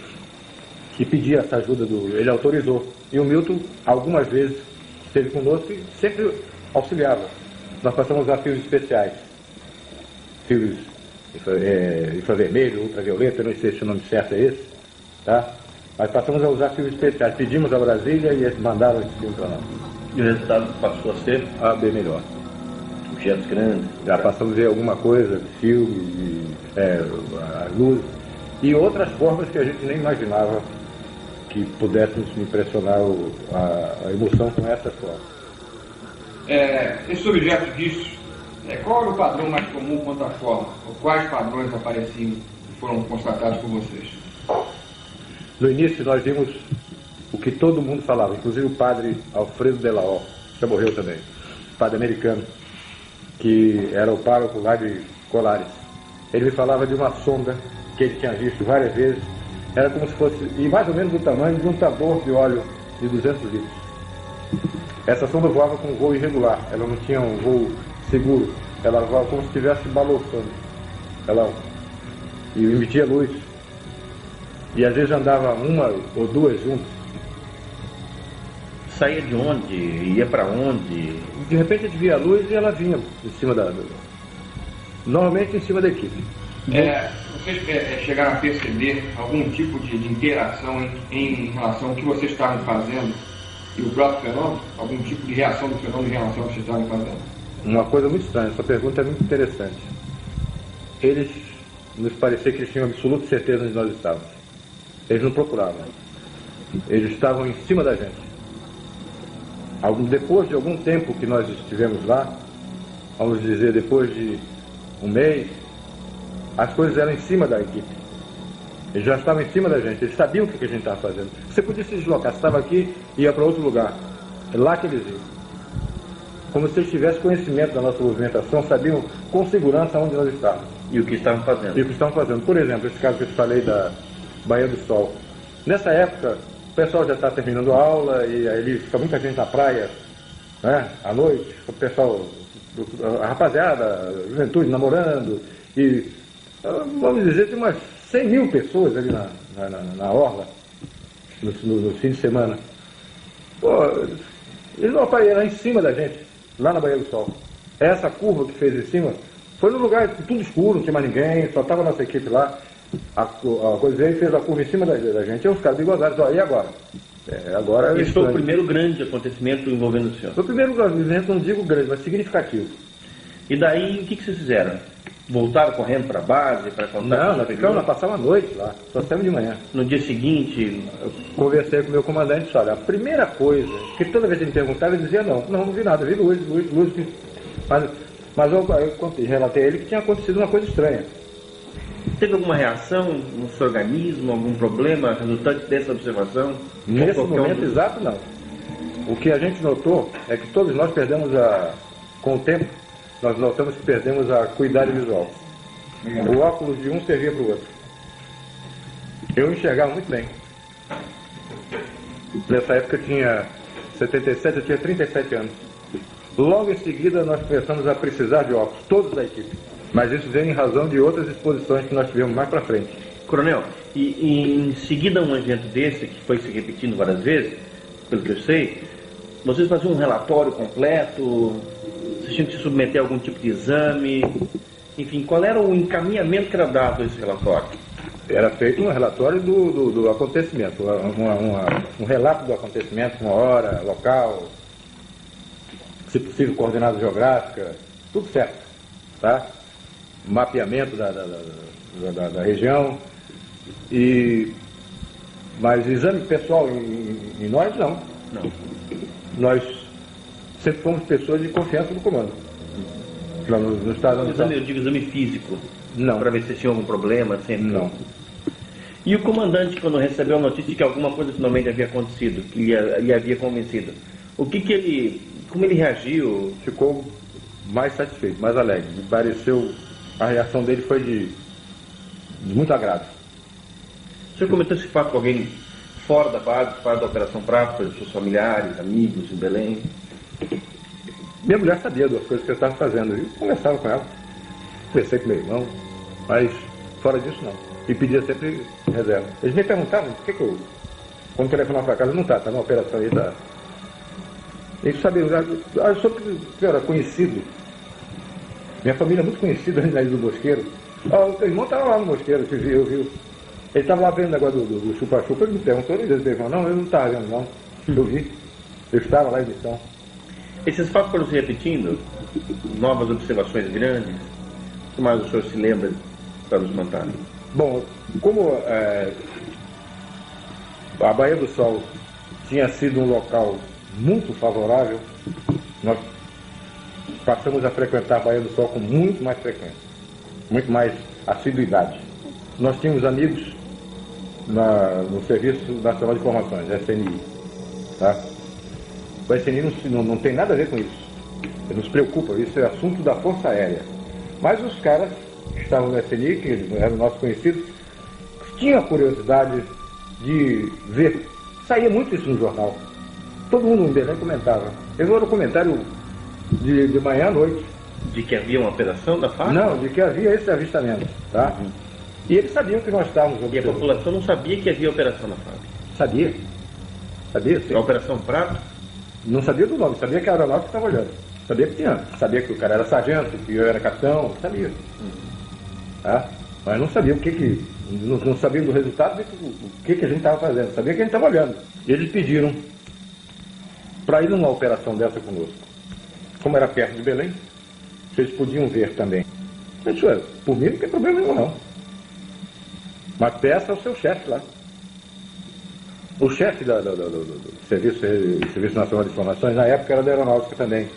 e pedi essa ajuda ele autorizou. E o Milton, algumas vezes, esteve conosco e sempre auxiliava. Nós passamos a fios especiais. Fios infravermelho, ultravioleta, não sei se o nome certo é esse, tá? Mas passamos a usar fios especiais. Pedimos a Brasília e eles mandaram esse filme para nós. E o resultado passou a ser Bem melhor. objetos grandes. Já passamos a ver alguma coisa, filme, a luz e outras formas que a gente nem imaginava que pudéssemos impressionar a emoção com essas formas. Esses objetos vistos, qual era o padrão mais comum quanto à forma? Ou quais padrões apareciam e foram constatados por vocês? No início nós vimos o que todo mundo falava, inclusive o padre Alfredo Delaó, já morreu também, padre americano, que era o pároco lá de Colares. Ele me falava de uma sonda que ele tinha visto várias vezes, era como se fosse, e mais ou menos do tamanho de um tambor de óleo de 200 litros. Essa sonda voava com um voo irregular, ela não tinha um voo seguro, ela voava como se estivesse balançando. E emitia luz. E às vezes andava uma ou duas juntas. Saía de onde? Ia para onde? De repente a gente via a luz e ela vinha em cima normalmente em cima da equipe. Vocês chegaram a perceber algum tipo de interação em relação ao que vocês estavam fazendo e o próprio fenômeno? Algum tipo de reação do fenômeno em relação ao que vocês estavam fazendo? Uma coisa muito estranha, essa pergunta é muito interessante. Eles nos parecia que eles tinham absoluta certeza onde nós estávamos. Eles não procuravam. Eles estavam em cima da gente. Depois de algum tempo que nós estivemos lá, vamos dizer, depois de um mês, as coisas eram em cima da equipe. Eles já estavam em cima da gente, eles sabiam o que a gente estava fazendo. Você podia se deslocar, você estava aqui e ia para outro lugar. É lá que eles iam. Como se eles tivessem conhecimento da nossa movimentação, sabiam com segurança onde nós estávamos. E o que estavam fazendo? E o que estavam fazendo. Por exemplo, esse caso que eu te falei da Baía do Sol. Nessa época, o pessoal já está terminando a aula e aí fica muita gente na praia, né? À noite, o pessoal, a rapaziada, a juventude namorando e, vamos dizer, tem umas 100 mil pessoas ali na orla, no fim de semana. Pô, eles não apareceram em cima da gente, lá na Baía do Sol. Essa curva que fez em cima foi num lugar tudo escuro, não tinha mais ninguém, só estava a nossa equipe lá. A coisa veio e fez a curva em cima da gente. E os caras bigodados, e agora? Agora Esse foi o primeiro grande acontecimento envolvendo o senhor? Foi o primeiro evento, não digo grande, mas significativo. E daí, o que vocês fizeram? Voltaram correndo para a base, para contar? Não, nós passamos a noite lá, só saímos de manhã. No dia seguinte? Eu conversei com o meu comandante e disse, olha, a primeira coisa, que toda vez que ele me perguntava, ele dizia não vi nada, vi luz. Mas eu relatei a ele que tinha acontecido uma coisa estranha. Teve alguma reação no seu organismo, algum problema resultante dessa observação? Nesse momento exato, não. O que a gente notou é que todos nós perdemos com o tempo, nós notamos que perdemos a acuidade visual. O óculos de um servia para o outro. Eu enxergava muito bem. Nessa época eu tinha 77, eu tinha 37 anos. Logo em seguida nós começamos a precisar de óculos, todos da equipe. Mas isso veio em razão de outras exposições que nós tivemos mais para frente. Coronel, e em seguida a um evento desse, que foi se repetindo várias vezes, pelo que eu sei, vocês faziam um relatório completo, vocês tinham que se submeter a algum tipo de exame, enfim, qual era o encaminhamento que era dado a esse relatório? Era feito um relatório do acontecimento, um relato do acontecimento, uma hora, local, se possível coordenada geográfica, tudo certo, tá? Mapeamento da região, mas exame pessoal em nós, não. Nós sempre fomos pessoas de confiança do comando. Não, não está dando Exame, eu digo exame físico. Não. Para ver se tinha algum problema, sempre. Não. E o comandante, quando recebeu a notícia de que alguma coisa finalmente havia acontecido, que lhe havia convencido, como ele reagiu? Ficou mais satisfeito, mais alegre. Me pareceu, a reação dele foi de muito agrado. O senhor comentou esse fato com alguém fora da base, fora da Operação Prato, seus familiares, amigos em Belém? Minha mulher sabia das coisas que eu estava fazendo. Eu conversava com ela. Conversei com meu irmão, mas fora disso não. E pedia sempre reserva. Eles me perguntavam por que eu, quando telefonava para casa, não está na operação aí da... Eles sabiam, eu sou que era conhecido. Minha família é muito conhecida ali do Mosqueiro. O teu irmão estava lá no Mosqueiro, eu vi. Ele estava lá vendo o negócio do chupa-chupa, ele me perguntou, ele falou, não, eu não estava vendo não. Eu vi. Eu estava lá em missão. Esses fatos foram se repetindo? Novas observações grandes? O que mais o senhor se lembra para nos contar? Bom, como a Baía do Sol tinha sido um local muito favorável, nós passamos a frequentar a Baía do Sol com muito mais frequência, muito mais assiduidade. Nós tínhamos amigos no Serviço Nacional de Informações, SNI. Tá? O SNI não tem nada a ver com isso. Ele nos preocupa, isso é assunto da Força Aérea. Mas os caras que estavam no SNI, que eram nossos conhecidos, tinham a curiosidade de ver. Saía muito isso no jornal. Todo mundo em Belém comentava. Eu vou no comentário de manhã à noite. De que havia uma operação da FARC? Não, de que havia esse avistamento. Tá? E eles sabiam que nós estávamos E a observando. população não sabia que havia operação na FARC? Sabia. Sabia, sim. A Operação Prato? Não sabia do nome, sabia que a aeronáutica estava olhando. Sabia que tinha. Sabia que o cara era sargento, que eu era capitão, sabia. Tá? Mas não sabia não sabia do resultado, o que a gente estava fazendo. Sabia que a gente estava olhando. E eles pediram para ir numa operação dessa conosco. Como era perto de Belém, vocês podiam ver também. Eu disse, por mim não tem problema nenhum não. Mas peça ao seu chefe lá. O chefe do Serviço Nacional de Informações, na época, era da Aeronáutica também.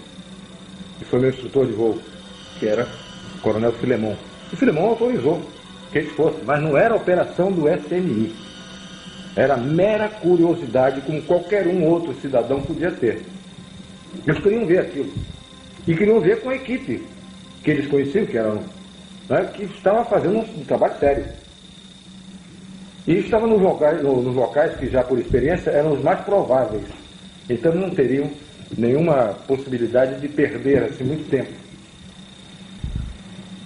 E foi meu instrutor de voo, que era o Coronel Filemon. O Filemon autorizou que eles fossem, mas não era operação do SNI. Era mera curiosidade, como qualquer outro cidadão podia ter. Eles queriam ver aquilo. E queriam ver com a equipe que eles conheciam, que estava fazendo um trabalho sério. E estava nos locais que já por experiência eram os mais prováveis. Então não teriam nenhuma possibilidade de perder assim muito tempo.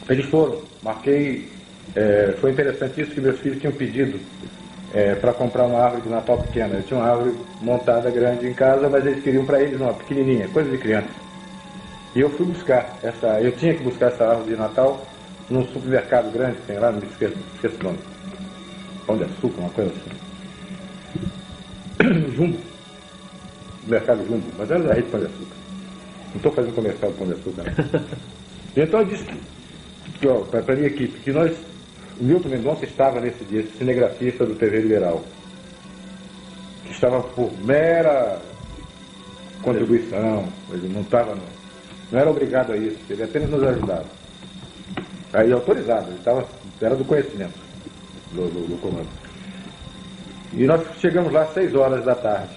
Eles foram, marquei, foi interessante isso que meus filhos tinham pedido para comprar uma árvore de Natal pequena. Eu tinha uma árvore montada grande em casa, mas eles queriam para eles uma pequenininha, coisa de criança. E eu fui buscar eu tinha que buscar essa árvore de Natal num supermercado grande que tem lá, não me esqueço o nome. Pão de Açúcar, uma coisa assim. Jumbo. Mercado Jumbo, mas era da rede Pão de Açúcar. Não estou fazendo comercial do Pão de Açúcar, não. Então eu disse para a minha equipe que o Milton Mendonça estava nesse dia, esse cinegrafista do TV Liberal, que estava por mera contribuição, ele não era obrigado a isso, ele apenas nos ajudava. Aí autorizado, era do conhecimento do comando. E nós chegamos lá às 6 horas da tarde,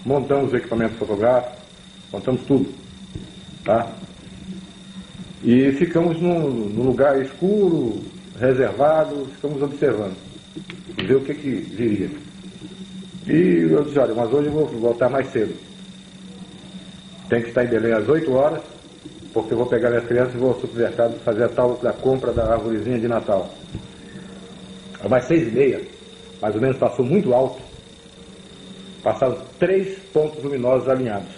montamos o equipamento fotográfico, montamos tudo, tá? E ficamos num lugar escuro, reservado, ficamos observando, ver o que viria. E eu disse, olha, mas hoje eu vou voltar mais cedo. Tem que estar em Belém às 8 horas, porque eu vou pegar minhas crianças e vou ao supermercado fazer a tal da compra da arvorezinha de Natal. Às 6h30, mais ou menos, passou muito alto. Passaram 3 pontos luminosos alinhados.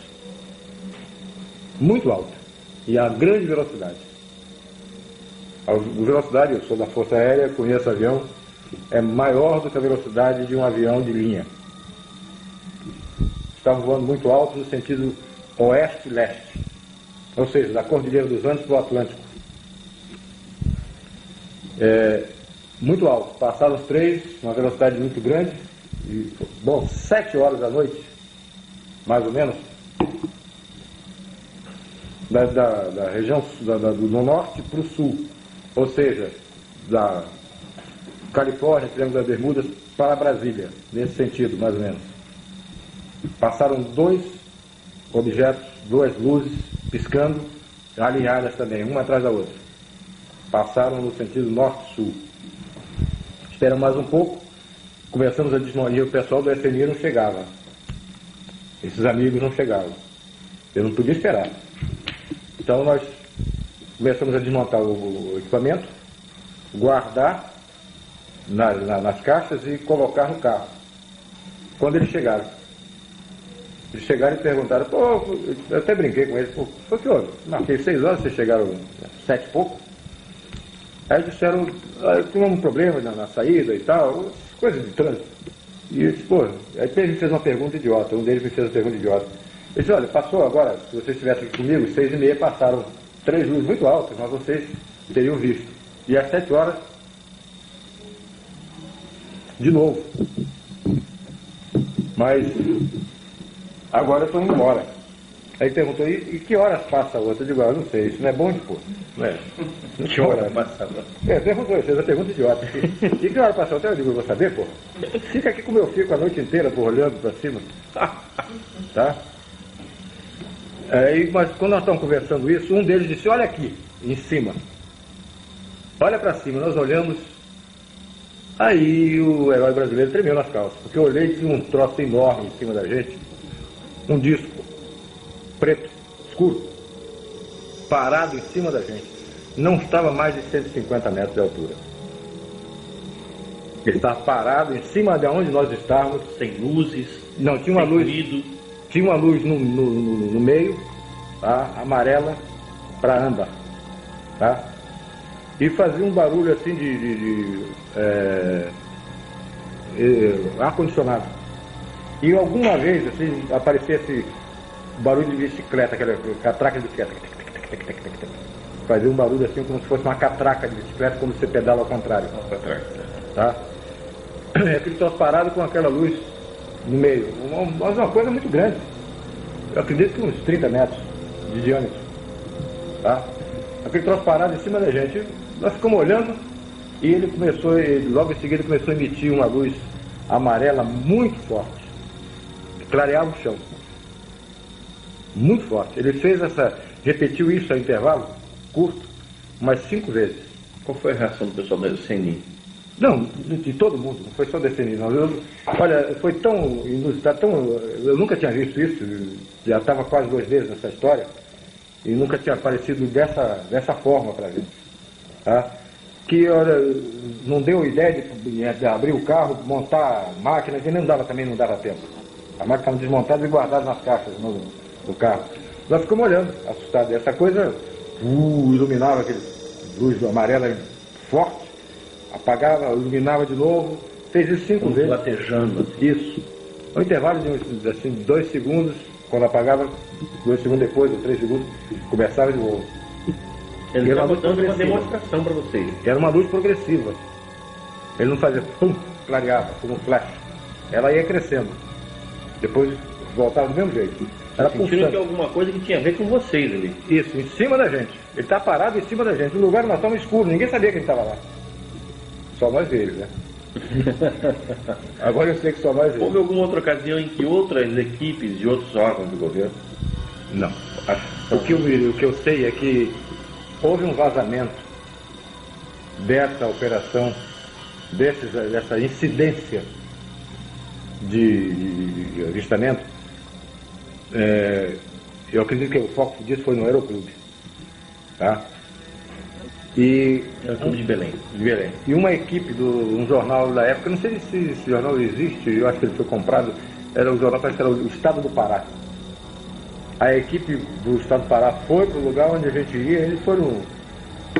Muito alto. E a grande velocidade. A velocidade, eu sou da Força Aérea, conheço avião, é maior do que a velocidade de um avião de linha. Estavam voando muito alto no sentido oeste-leste. Ou seja, da Cordilheira dos Andes para o Atlântico. Muito alto. Passaram os 3, uma velocidade muito grande. E, 7 horas da noite, mais ou menos, da região do norte para o sul, ou seja, da Califórnia, Triângulo das Bermudas, para Brasília, nesse sentido, mais ou menos. Passaram 2 objetos, 2 luzes, piscando, alinhadas também, uma atrás da outra. Passaram no sentido norte-sul. Esperamos mais um pouco, começamos a desmontar, e o pessoal do FMI não chegava. Esses amigos não chegavam. Eu não podia esperar. Então nós começamos a desmontar o equipamento, guardar nas caixas e colocar no carro. Quando eles chegaram e perguntaram, pô, eu até brinquei com eles, pô, foi que houve? Marquei 6 horas, vocês chegaram 7 e pouco. Aí disseram, tinha um problema na saída e tal, coisas de trânsito. E eu disse, pô, aí ele fez uma pergunta idiota, um deles me fez uma pergunta idiota. Ele disse, olha, passou agora, se vocês estivessem aqui comigo, 6h30 passaram 3 luzes muito altas, mas vocês teriam visto. E às 7 horas, de novo. Mas agora eu estou indo embora. Aí perguntou, e que horas passa a outra? Eu digo, eu não sei, isso não é bom de pôr. Não é? Que hora passa a outra? Perguntou, fez a pergunta idiota. E que hora passa a outra? Eu digo, eu vou saber, pô. Fica aqui como eu fico a noite inteira, pô, olhando para cima. Tá? Aí, mas quando nós estamos conversando isso, um deles disse, olha aqui, em cima. Olha para cima, nós olhamos. Aí o herói brasileiro tremeu nas calças, porque eu olhei e tinha um troço enorme em cima da gente, um disco preto, escuro, parado em cima da gente. Não estava mais de 150 metros de altura. Ele estava parado em cima de onde nós estávamos. Sem luzes. Não, tinha uma luz. Tinha uma luz no meio, tá? Amarela para âmbar, tá? E fazia um barulho assim de ar-condicionado. E alguma vez assim aparecia esse barulho de bicicleta, aquela catraca de bicicleta. Fazia um barulho assim como se fosse uma catraca de bicicleta quando você pedala ao contrário. Tá? Aquele troço parado com aquela luz no meio. Uma coisa muito grande. Eu acredito que uns 30 metros de diâmetro. Tá? Aquele troço parado em cima da gente. Nós ficamos olhando e ele começou, logo em seguida começou a emitir uma luz amarela muito forte. Clareava o chão. Muito forte. Ele repetiu isso a intervalo curto, umas 5 vezes. Qual foi a reação do pessoal da CNI? Não, de todo mundo, não foi só da CNI, não. Olha, foi tão inusitado, eu nunca tinha visto isso, já estava quase 2 vezes nessa história, e nunca tinha aparecido dessa forma para a gente. Tá? Que, olha, não deu ideia de abrir o carro, montar a máquina, que não dava tempo. A máquina estava desmontada e guardada nas caixas no carro. Nós ficamos olhando, assustados. Essa coisa iluminava aquele luz amarela forte, apagava, iluminava de novo, fez isso 5 vezes. Latejando. Isso. No intervalo de uns assim, 2 segundos, quando apagava, 2 segundos depois, ou 3 segundos, começava de novo. Ele estava dando uma demonstração para vocês. Era uma luz progressiva. Ele não fazia pum, clareava, como um flash. Ela ia crescendo. Depois voltava do mesmo jeito. Era sentindo que alguma coisa que tinha a ver com vocês ali. Isso, em cima da gente. Ele está parado em cima da gente. No lugar nós estávamos escuros, ninguém sabia que ele estava lá. Só nós eles, né? Agora eu sei que só nós eles. Houve alguma outra ocasião em que outras equipes de outros órgãos do governo? Não. O que eu sei é que houve um vazamento dessa operação, dessa incidência de avistamento. Eu acredito que o foco disso foi no Aeroclube. Tá? E Aeroclube de Belém. E uma equipe um jornal da época, não sei se esse jornal existe, eu acho que ele foi comprado, era o jornal, parece que era o Estado do Pará. A equipe do Estado do Pará foi para o lugar onde a gente ia, eles foram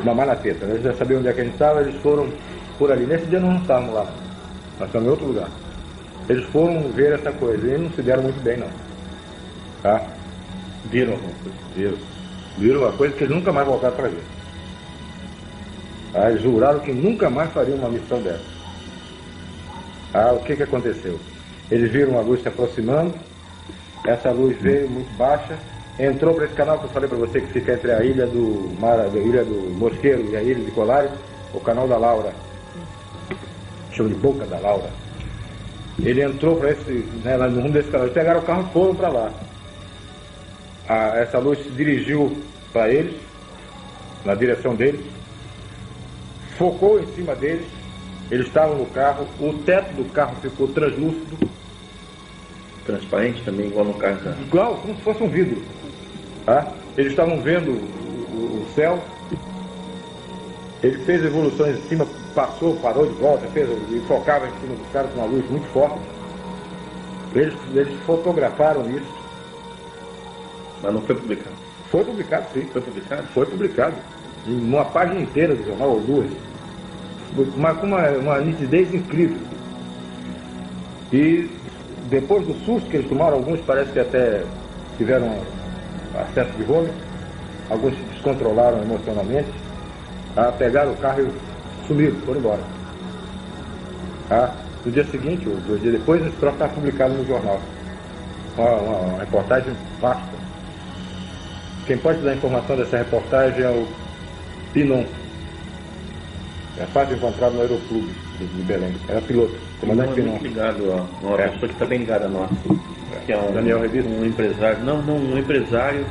mamar na teta, né? Eles já sabiam onde é que a gente estava, eles foram por ali. Nesse dia nós não estávamos lá, nós estávamos em outro lugar. Eles foram ver essa coisa e não se deram muito bem, não. Tá? Viram alguma coisa? Viram uma coisa que eles nunca mais voltaram para ver. Eles juraram que nunca mais fariam uma missão dessa. O que aconteceu? Eles viram a luz se aproximando, essa luz veio muito baixa, entrou para esse canal que eu falei para você, que fica entre a ilha do Mosqueiro e a ilha de Colares, o canal da Laura, chama de Boca da Laura. Ele entrou para esse, né, lá no rumo desse canal, eles pegaram o carro e foram para lá. Essa luz se dirigiu para eles, na direção deles, focou em cima deles, eles estavam no carro, o teto do carro ficou translúcido. Transparente também, igual no carro da... Igual, como se fosse um vidro. Tá? Eles estavam vendo o céu, ele fez evoluções em cima, passou, parou de volta, e focava em cima dos caras com uma luz muito forte. Eles fotografaram isso. Mas não foi publicado? Foi publicado, sim. Foi publicado? Foi publicado. Em uma página inteira do jornal, ou duas. Com uma nitidez incrível. E depois do susto que eles tomaram, alguns parece que até tiveram acesso de vômito, alguns se descontrolaram emocionalmente, pegaram o carro e sumiram, foram embora. No dia seguinte, ou 2 dias depois, esse troço estava publicado no jornal. Uma reportagem vasta. Quem pode dar informação dessa reportagem é o Pinon. É fácil encontrar no Aeroclube de Belém. Era piloto, comandante Pinon. Muito ligado a uma pessoa que está bem ligada a nós. Que é um, Daniel Revista? Um empresário, um empresário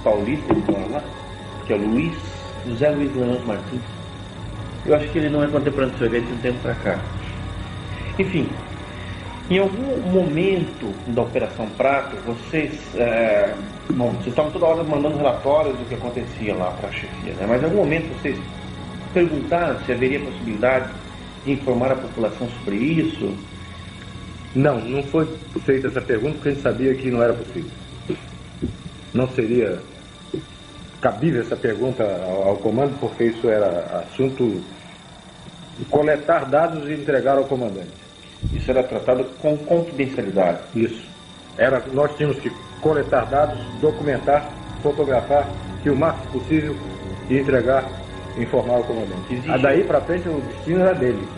paulista, que mora lá, que é o José Luiz Leão Martins. Eu acho que ele não é contemporâneo do Serguete de um tempo para cá. Enfim, em algum momento da Operação Prato, vocês estavam toda hora mandando relatórios do que acontecia lá para a chefia, né? Mas em algum momento vocês perguntaram se haveria possibilidade de informar a população sobre isso? Não foi feita essa pergunta porque a gente sabia que não era possível. Não seria cabível essa pergunta ao comando, porque isso era assunto de coletar dados e entregar ao comandante. Isso era tratado com confidencialidade. Isso. Nós tínhamos que coletar dados, documentar, fotografar, que o máximo possível e entregar, informar ao comandante. Daí para frente o destino era dele.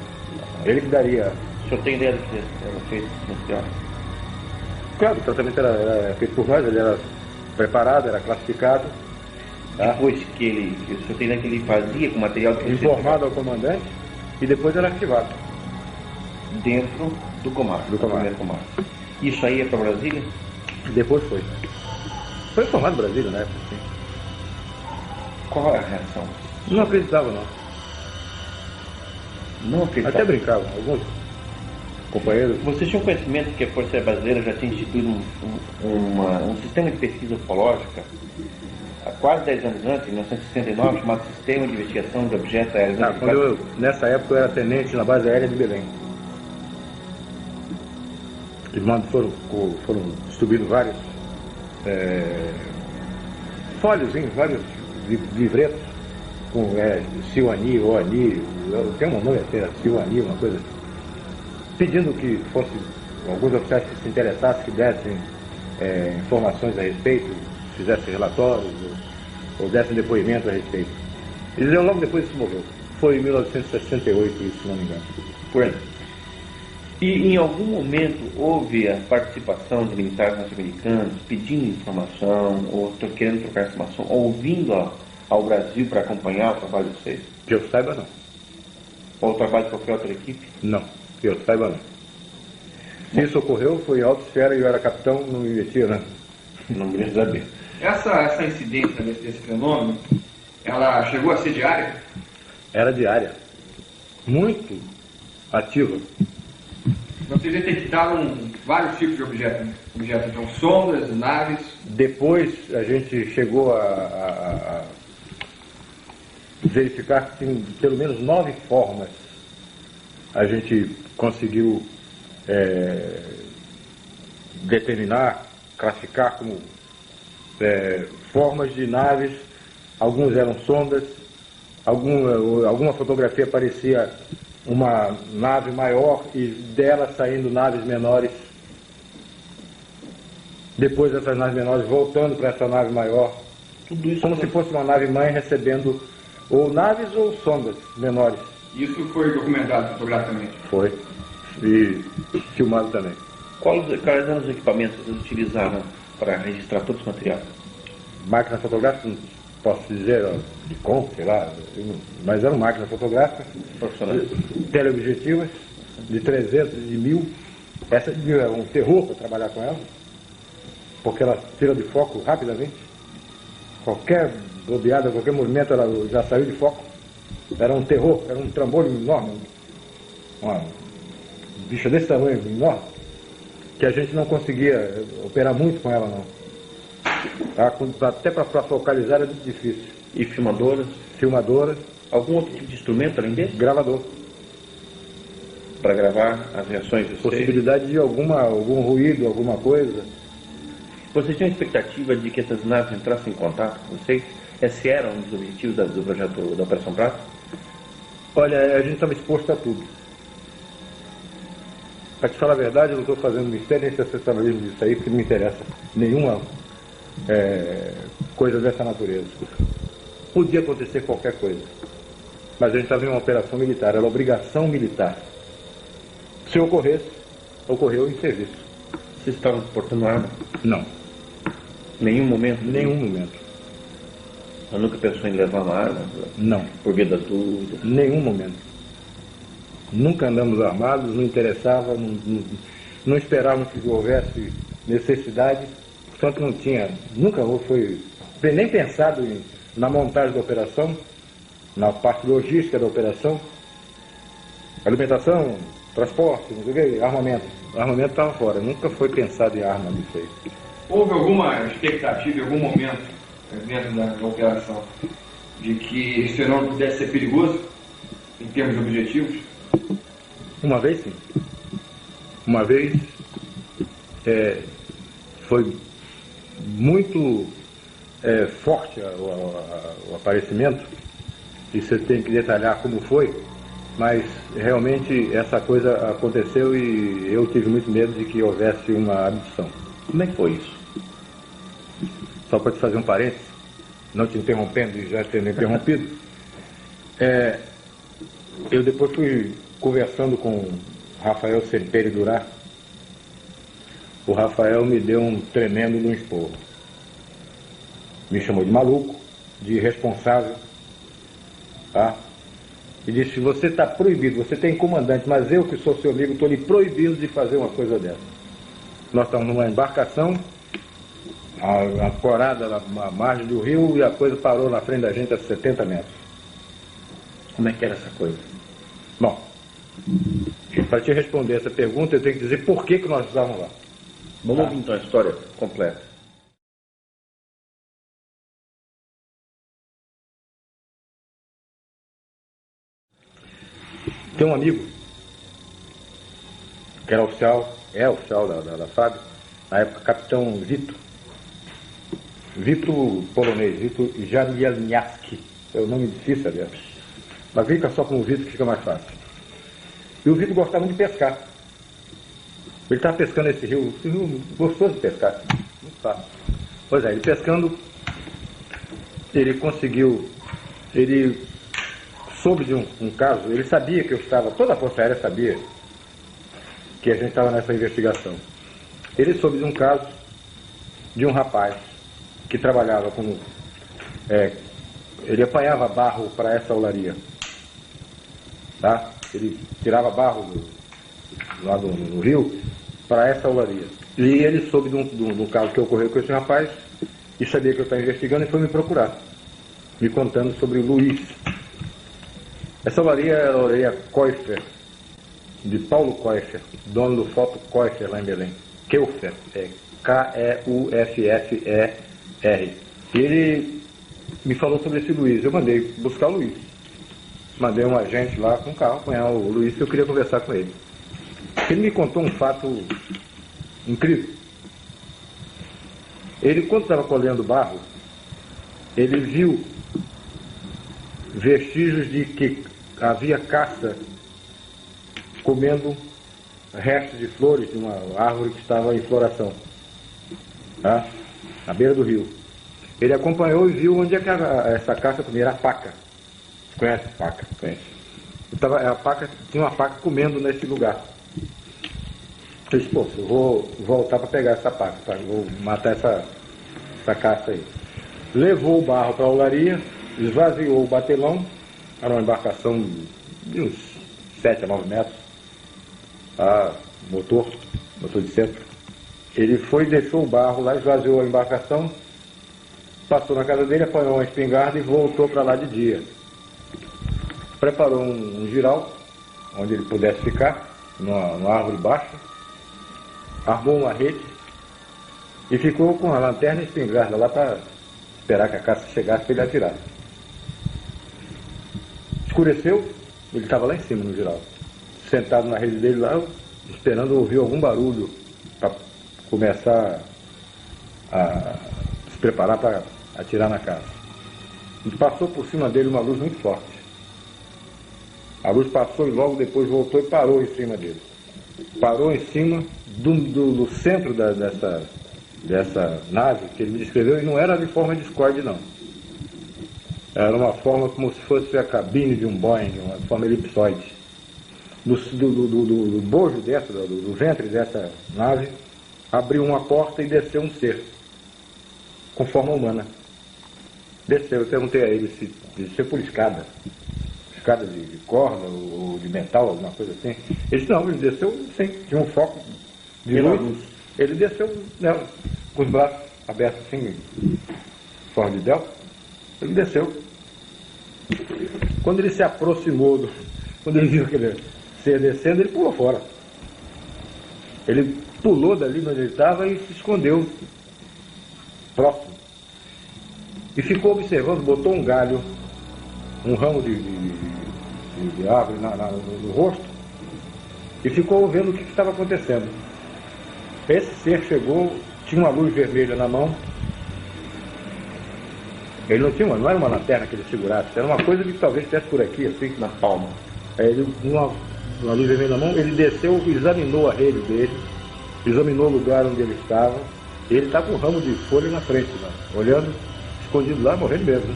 Ele que daria. O senhor tem ideia do que era feito nesse caso? Claro, o tratamento era feito por nós, ele era preparado, era classificado. Depois que o senhor tem ideia que ele fazia com o material que informado ao comandante e depois era arquivado. Dentro do comando. Primeiro comando. Isso aí é para Brasília? Depois foi. Foi informado Brasília na época, sim. Qual é a reação? Não acreditava, não. Não acreditava? Até brincavam, alguns companheiros. Vocês tinham conhecimento que a Força Aérea Brasileira já tinha instituído um sistema de pesquisa ufológica há quase 10 anos antes, em 1969, chamado Sistema de Investigação de Objetos Aéreos. Nessa época eu era tenente na base aérea de Belém. Foram distribuídos vários folhozinhos, vários livretos com Silani, Oani, tem um nome até, Silani, uma coisa, pedindo que fosse alguns oficiais que se interessassem, que dessem informações a respeito, fizessem relatórios ou dessem depoimento a respeito. Eles logo depois isso morreu. Foi em 1968, isso, se não me engano. Por aí. E em algum momento houve a participação de militares norte-americanos pedindo informação, ou querendo trocar informação, ou vindo ao Brasil para acompanhar o trabalho de vocês? Que eu saiba, não. Ou o trabalho de qualquer outra equipe? Não, que eu saiba, não. Se isso ocorreu, foi em alta esfera e eu era capitão, não me metia, né? Não me saber. Essa incidência desse fenômeno, ela chegou a ser diária? Era diária. Muito ativa. Vocês detectaram vários tipos de objetos, então sondas, naves. Depois a gente chegou a verificar que em pelo menos 9 formas a gente conseguiu determinar, classificar como formas de naves. Alguns eram sondas, alguma fotografia parecia uma nave maior e dela saindo naves menores. Depois dessas naves menores voltando para essa nave maior. Tudo isso como se fosse uma nave mãe recebendo ou naves ou sondas menores. Isso foi documentado fotograficamente? Foi. E filmado também. Quais eram os equipamentos que eles utilizavam para registrar todo esse material? Máquina fotográfica, não posso dizer, ó, de conta, sei lá, mas eram máquinas fotográficas, Profissionais? teleobjetivas, de 300, de 1000. Essa de 1000 era um terror para trabalhar com ela, porque ela tira de foco rapidamente. Qualquer bobeada, qualquer movimento, ela já saiu de foco. Era um terror, era um trambolho enorme, uma bicha desse tamanho, enorme, que a gente não conseguia operar muito com ela, não. Até para focalizar era muito difícil. E filmadoras? Filmadoras. Algum outro tipo de instrumento além desse? Gravador. Para gravar as reações de vocês? Possibilidade de algum ruído, alguma coisa. Vocês tinham a expectativa de que essas naves entrassem em contato com vocês? Esse era um dos objetivos do projeto da Operação Prato? Olha, a gente estava exposto a tudo. Para te falar a verdade, eu não estou fazendo mistério nem sensacionalismo disso aí, porque não me interessa nenhuma coisa dessa natureza. Podia acontecer qualquer coisa. Mas a gente estava em uma operação militar, era obrigação militar. Se ocorresse, ocorreu em serviço. Vocês estavam portando arma? Não. Nenhum momento? Nenhum momento. Eu nunca pensou em levar uma arma? Não. Por via das dúvidas? Nenhum momento. Nunca andamos armados, não interessava, não esperávamos que houvesse necessidade, portanto não tinha, nunca foi nem pensado na montagem da operação, na parte logística da operação, alimentação, transporte, não sei o que, armamento. O armamento estava fora, nunca foi pensado em arma disso aí. Houve alguma expectativa em algum momento dentro da operação de que esse fenômeno pudesse ser perigoso em termos de objetivos? Uma vez sim. Uma vez foi muito forte o aparecimento, e você tem que detalhar como foi, mas realmente essa coisa aconteceu e eu tive muito medo de que houvesse uma abdução. Como é que foi isso? Só para te fazer um parênteses, não te interrompendo e já tendo interrompido, eu depois fui conversando com Rafael Semperi Durá. O Rafael me deu um tremendo esporro. Me chamou de maluco, de irresponsável, tá? E disse: você está proibido, você tem comandante, mas eu que sou seu amigo estou lhe proibindo de fazer uma coisa dessa. Nós estamos numa embarcação, ancorada na margem do rio, e a coisa parou na frente da gente a 70 metros. Como é que era essa coisa? Bom, para te responder essa pergunta, eu tenho que dizer por que nós estávamos lá. Vamos ouvir então a história completa. Tem um amigo que era oficial, oficial da FAB, na época capitão Vito polonês, Vito Jamielniaski, é o nome difícil, aliás, mas fica só com o Vito que fica mais fácil. E o Vito gostava muito de pescar. Ele estava pescando esse rio gostoso de pescar, muito fácil. Pois é, ele pescando, ele soube de um caso, ele sabia que eu estava, toda a Força Aérea sabia que a gente estava nessa investigação. Ele soube de um caso de um rapaz que trabalhava como, ele apanhava barro para essa olaria, tá? Ele tirava barro lá no rio para essa olaria. E ele soube de um caso que ocorreu com esse rapaz e sabia que eu estava investigando e foi me procurar, me contando sobre o Luiz. Essa olaria era a olaria Koiffer, de Paulo Koiffer, dono do Foto Koiffer lá em Belém. Keuffer, K-E-U-F-F-E-R. E ele me falou sobre esse Luiz. Eu mandei buscar o Luiz. Mandei um agente lá com um carro apanhar o Luiz, que eu queria conversar com ele. Ele me contou um fato incrível. Ele, quando estava colhendo barro, ele viu vestígios de que havia caça comendo restos de flores de uma árvore que estava em floração, tá? Na beira do rio. Ele acompanhou e viu onde é que essa caça comia. Era a paca. Conhece a paca? Conhece. A paca, tinha uma paca comendo nesse lugar. Eu disse, pô, eu vou voltar para pegar essa paca, vou matar essa caça aí. Levou o barro para a olaria, esvaziou o batelão, era uma embarcação de uns 7 a 9 metros, motor de centro. Ele foi, deixou o barro lá, esvaziou a embarcação, passou na casa dele, apanhou uma espingarda e voltou para lá de dia. Preparou um giral, onde ele pudesse ficar, numa árvore baixa, armou uma rede e ficou com a lanterna e espingarda lá para esperar que a caça chegasse para ele atirar. Escureceu, ele estava lá em cima no giral, sentado na rede dele lá, esperando ouvir algum barulho para começar a se preparar para atirar na caça. E passou por cima dele uma luz muito forte. A luz passou e logo depois voltou e parou em cima dele. Parou em cima do centro dessa nave que ele me descreveu, e não era de forma de Discord, não. Era uma forma como se fosse a cabine de um Boeing, uma forma elipsoide. Do bojo do ventre dessa nave, abriu uma porta e desceu um ser, com forma humana. Desceu, eu perguntei a ele se desceu por escada de corda ou de metal, alguma coisa assim. Ele disse, não, ele desceu sim, tinha um foco de luz. Ele desceu, né, com os braços abertos assim, forma de delta. Ele desceu. Quando ele se aproximou, quando ele viu aquele ser descendo, ele pulou fora. Ele pulou dali onde ele estava e se escondeu próximo. E ficou observando, botou um galho, um ramo de árvore no rosto, e ficou vendo o que estava acontecendo. Esse ser chegou, tinha uma luz vermelha na mão. Ele não era uma lanterna que ele segurasse, era uma coisa que talvez estivesse por aqui, assim, na palma. Aí ele, uma luz vermelha na mão, ele desceu, examinou a rede dele, examinou o lugar onde ele estava, e ele está com um ramo de folha na frente, né, olhando, escondido lá, morrendo mesmo.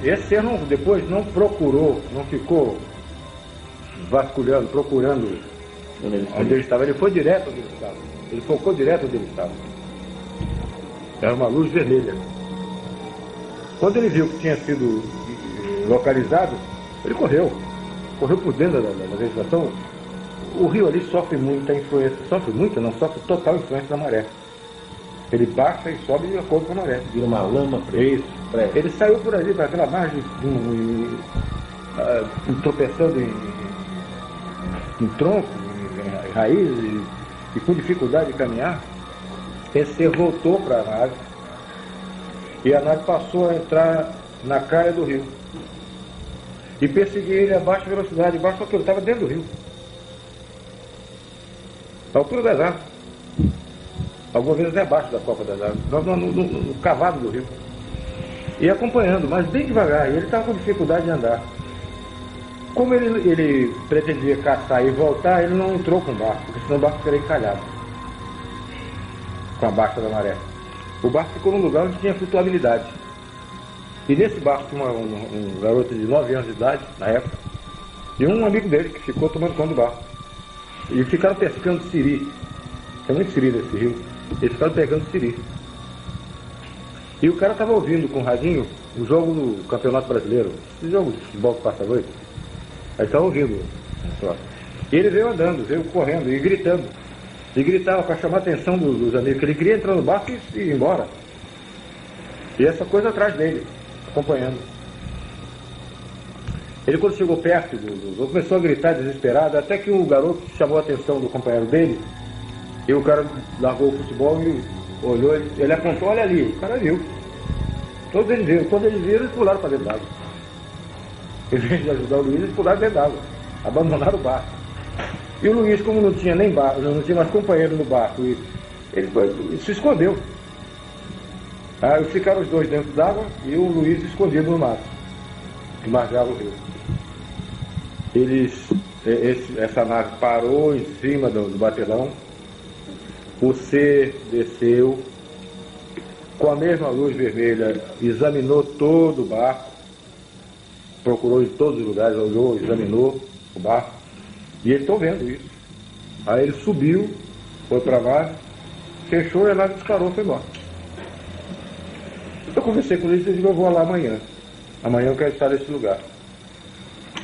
Esse ser depois não procurou, não ficou vasculhando, procurando onde ele estava. Ele foi direto onde ele estava. Ele focou direto onde ele estava. Era uma luz vermelha. Quando ele viu que tinha sido localizado, ele correu por dentro da vegetação. O rio ali sofre muita influência, sofre total influência da maré. Ele baixa e sobe de acordo com a maré. Vira uma lama para isso. Ele saiu por ali, para aquela margem, tropeçando em tronco, em raízes, e com dificuldade de caminhar. Esse ser voltou para a nave, e a nave passou a entrar na calha do rio. E perseguia ele a baixa velocidade, porque ele estava dentro do rio. A altura das árvores. Algumas vezes até abaixo da copa das árvores, no cavado do rio. E acompanhando, mas bem devagar, e ele estava com dificuldade de andar. Como ele pretendia caçar e voltar, ele não entrou com o barco, porque senão o barco seria encalhado com a baixa da maré. O barco ficou num lugar onde tinha flutuabilidade. E nesse barco tinha um garoto de 9 anos de idade, na época, e um amigo dele que ficou tomando conta do barco. E ficaram pescando siri. Tem muito siri nesse rio. Eles ficaram pegando siri. E o cara estava ouvindo com o radinho o jogo do Campeonato Brasileiro, esse jogo de futebol que passa a noite. Aí estava ouvindo. E ele veio andando, veio correndo e gritando. E gritava para chamar a atenção dos amigos, que ele queria entrar no barco e ir embora. E essa coisa atrás dele, acompanhando. Ele, quando chegou perto começou a gritar desesperado, até que o garoto chamou a atenção do companheiro dele. E o cara largou o futebol e olhou, ele apontou, olha ali, o cara viu. Todos eles viram e pularam para dentro d'água. Em vez de ajudar o Luiz, eles pularam dentro d'água, abandonaram o barco. E o Luiz, como não tinha nem barco, não tinha mais companheiro no barco, ele se escondeu. Aí ficaram os dois dentro d'água e o Luiz escondido no mato, que margeava o rio. Essa nave parou em cima do batelão. O ser desceu com a mesma luz vermelha, examinou todo o barco, procurou em todos os lugares, olhou, examinou o barco, e eles estão vendo isso. Aí ele subiu, foi para lá, fechou e a nave disparou e foi embora. Eu conversei com ele e disse: eu vou lá amanhã. Amanhã eu quero estar nesse lugar.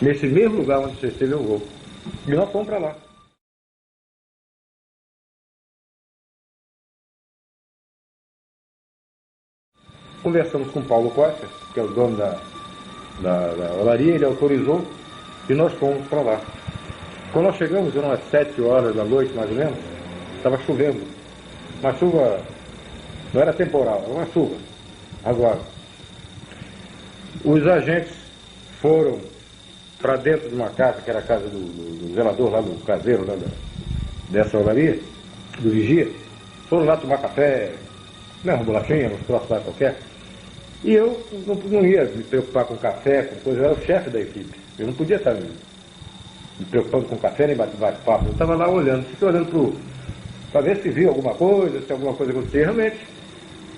Nesse mesmo lugar onde você esteve eu vou. E nós fomos para lá. Conversamos com o Paulo Costa, que é o dono da olaria, ele autorizou e nós fomos para lá. Quando nós chegamos, eram umas 7 horas da noite, mais ou menos, estava chovendo. Uma chuva, não era temporal, era uma chuva. Agora, os agentes foram para dentro de uma casa, que era a casa do zelador lá, do caseiro lá dessa olaria, do vigia. Foram lá tomar café, uma bolachinha, uns troços lá qualquer. E eu não ia me preocupar com café, com coisa, eu era o chefe da equipe. Eu não podia estar me preocupando com café nem bate-papo. Eu estava lá olhando, fiquei olhando para ver se via alguma coisa, se alguma coisa acontecia. Realmente,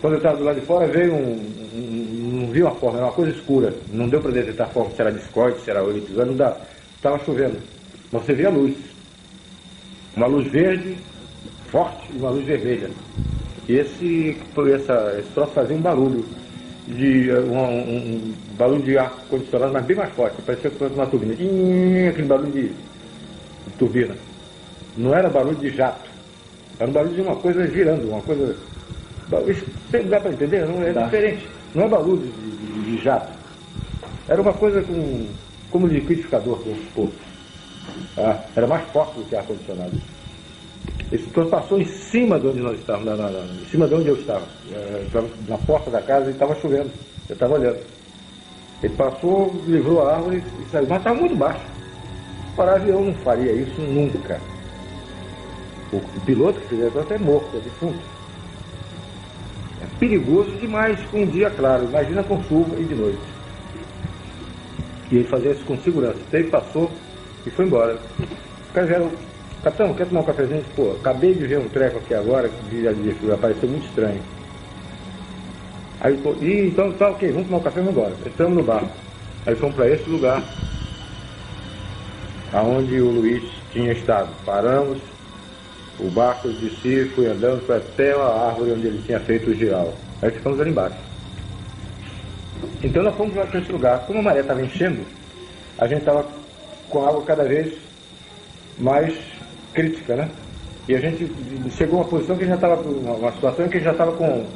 quando eu estava do lado de fora, veio não vi uma forma, era uma coisa escura. Não deu para detectar a forma, se era discorde, se era eletrizante, não dá. Estava chovendo. Mas você via a luz. Uma luz verde, forte, e uma luz vermelha. E esse troço fazia um barulho. Um barulho de ar condicionado, mas bem mais forte, parecia que fosse uma turbina. Aquele barulho de turbina. Não era barulho de jato, era um barulho de uma coisa girando, uma coisa. Isso dá para entender? Não é diferente. Não é barulho de jato. Era uma coisa como liquidificador, vamos supor. Era mais forte do que ar condicionado. Esse troço passou em cima de onde nós estávamos, em cima de onde eu estava. Na porta da casa e estava chovendo. Eu estava olhando. Ele passou, livrou a árvore e saiu. Mas estava muito baixo. Para avião não faria isso nunca. O piloto que fizer isso é morto, é defunto. É perigoso demais com um dia claro. Imagina com chuva e de noite. E ele fazia isso com segurança. Então ele passou e foi embora. O cara vieram: capitão, quer tomar um cafezinho? Pô, acabei de ver um treco aqui agora que apareceu muito estranho. Aí ele falou: então tá ok, vamos tomar um café e vamos embora. Entramos no barco. Aí fomos para esse lugar aonde o Luiz tinha estado. Paramos, o barco descia, fui andando, foi até a árvore onde ele tinha feito o giral. Aí ficamos ali embaixo. Então nós fomos para esse lugar. Como a maré estava enchendo, a gente estava com a água cada vez mais crítica, né? E a gente chegou a uma posição que já estava, uma situação em que já estava com...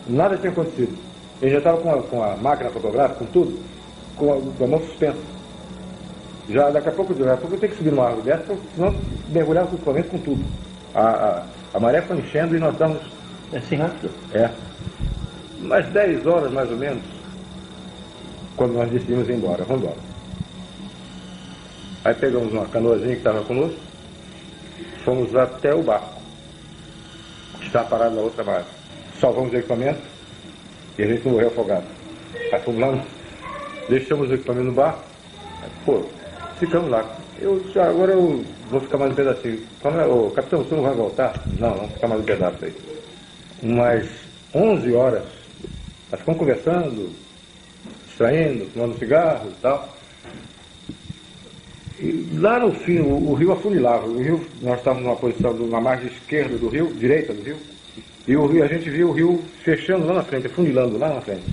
Nada tinha acontecido. Ele já estava com a máquina fotográfica, com tudo, com a mão suspensa. Já daqui a pouco eu tenho que subir numa árvore dessa, senão mergulhava com o equipamento com tudo. A maré foi enchendo e nós estávamos... Assim rápido? É. Umas 10 horas, mais ou menos, quando nós decidimos ir embora. Vamos embora. Aí pegamos uma canoazinha que estava conosco, fomos até o barco, que está parado na outra margem. Salvamos o equipamento e a gente não morreu afogado. Aí fomos lá, deixamos o equipamento no barco, pô, ficamos lá. Agora eu vou ficar mais um pedacinho. Ô, capitão, você não vai voltar? Não, vamos ficar mais um pedaço aí. Umas 11 horas, nós ficamos conversando, distraindo, tomando cigarro e tal. E lá no fim, o rio afunilava. Nós estávamos numa posição na margem esquerda do rio, direita do rio, e a gente viu o rio fechando lá na frente, afunilando lá na frente.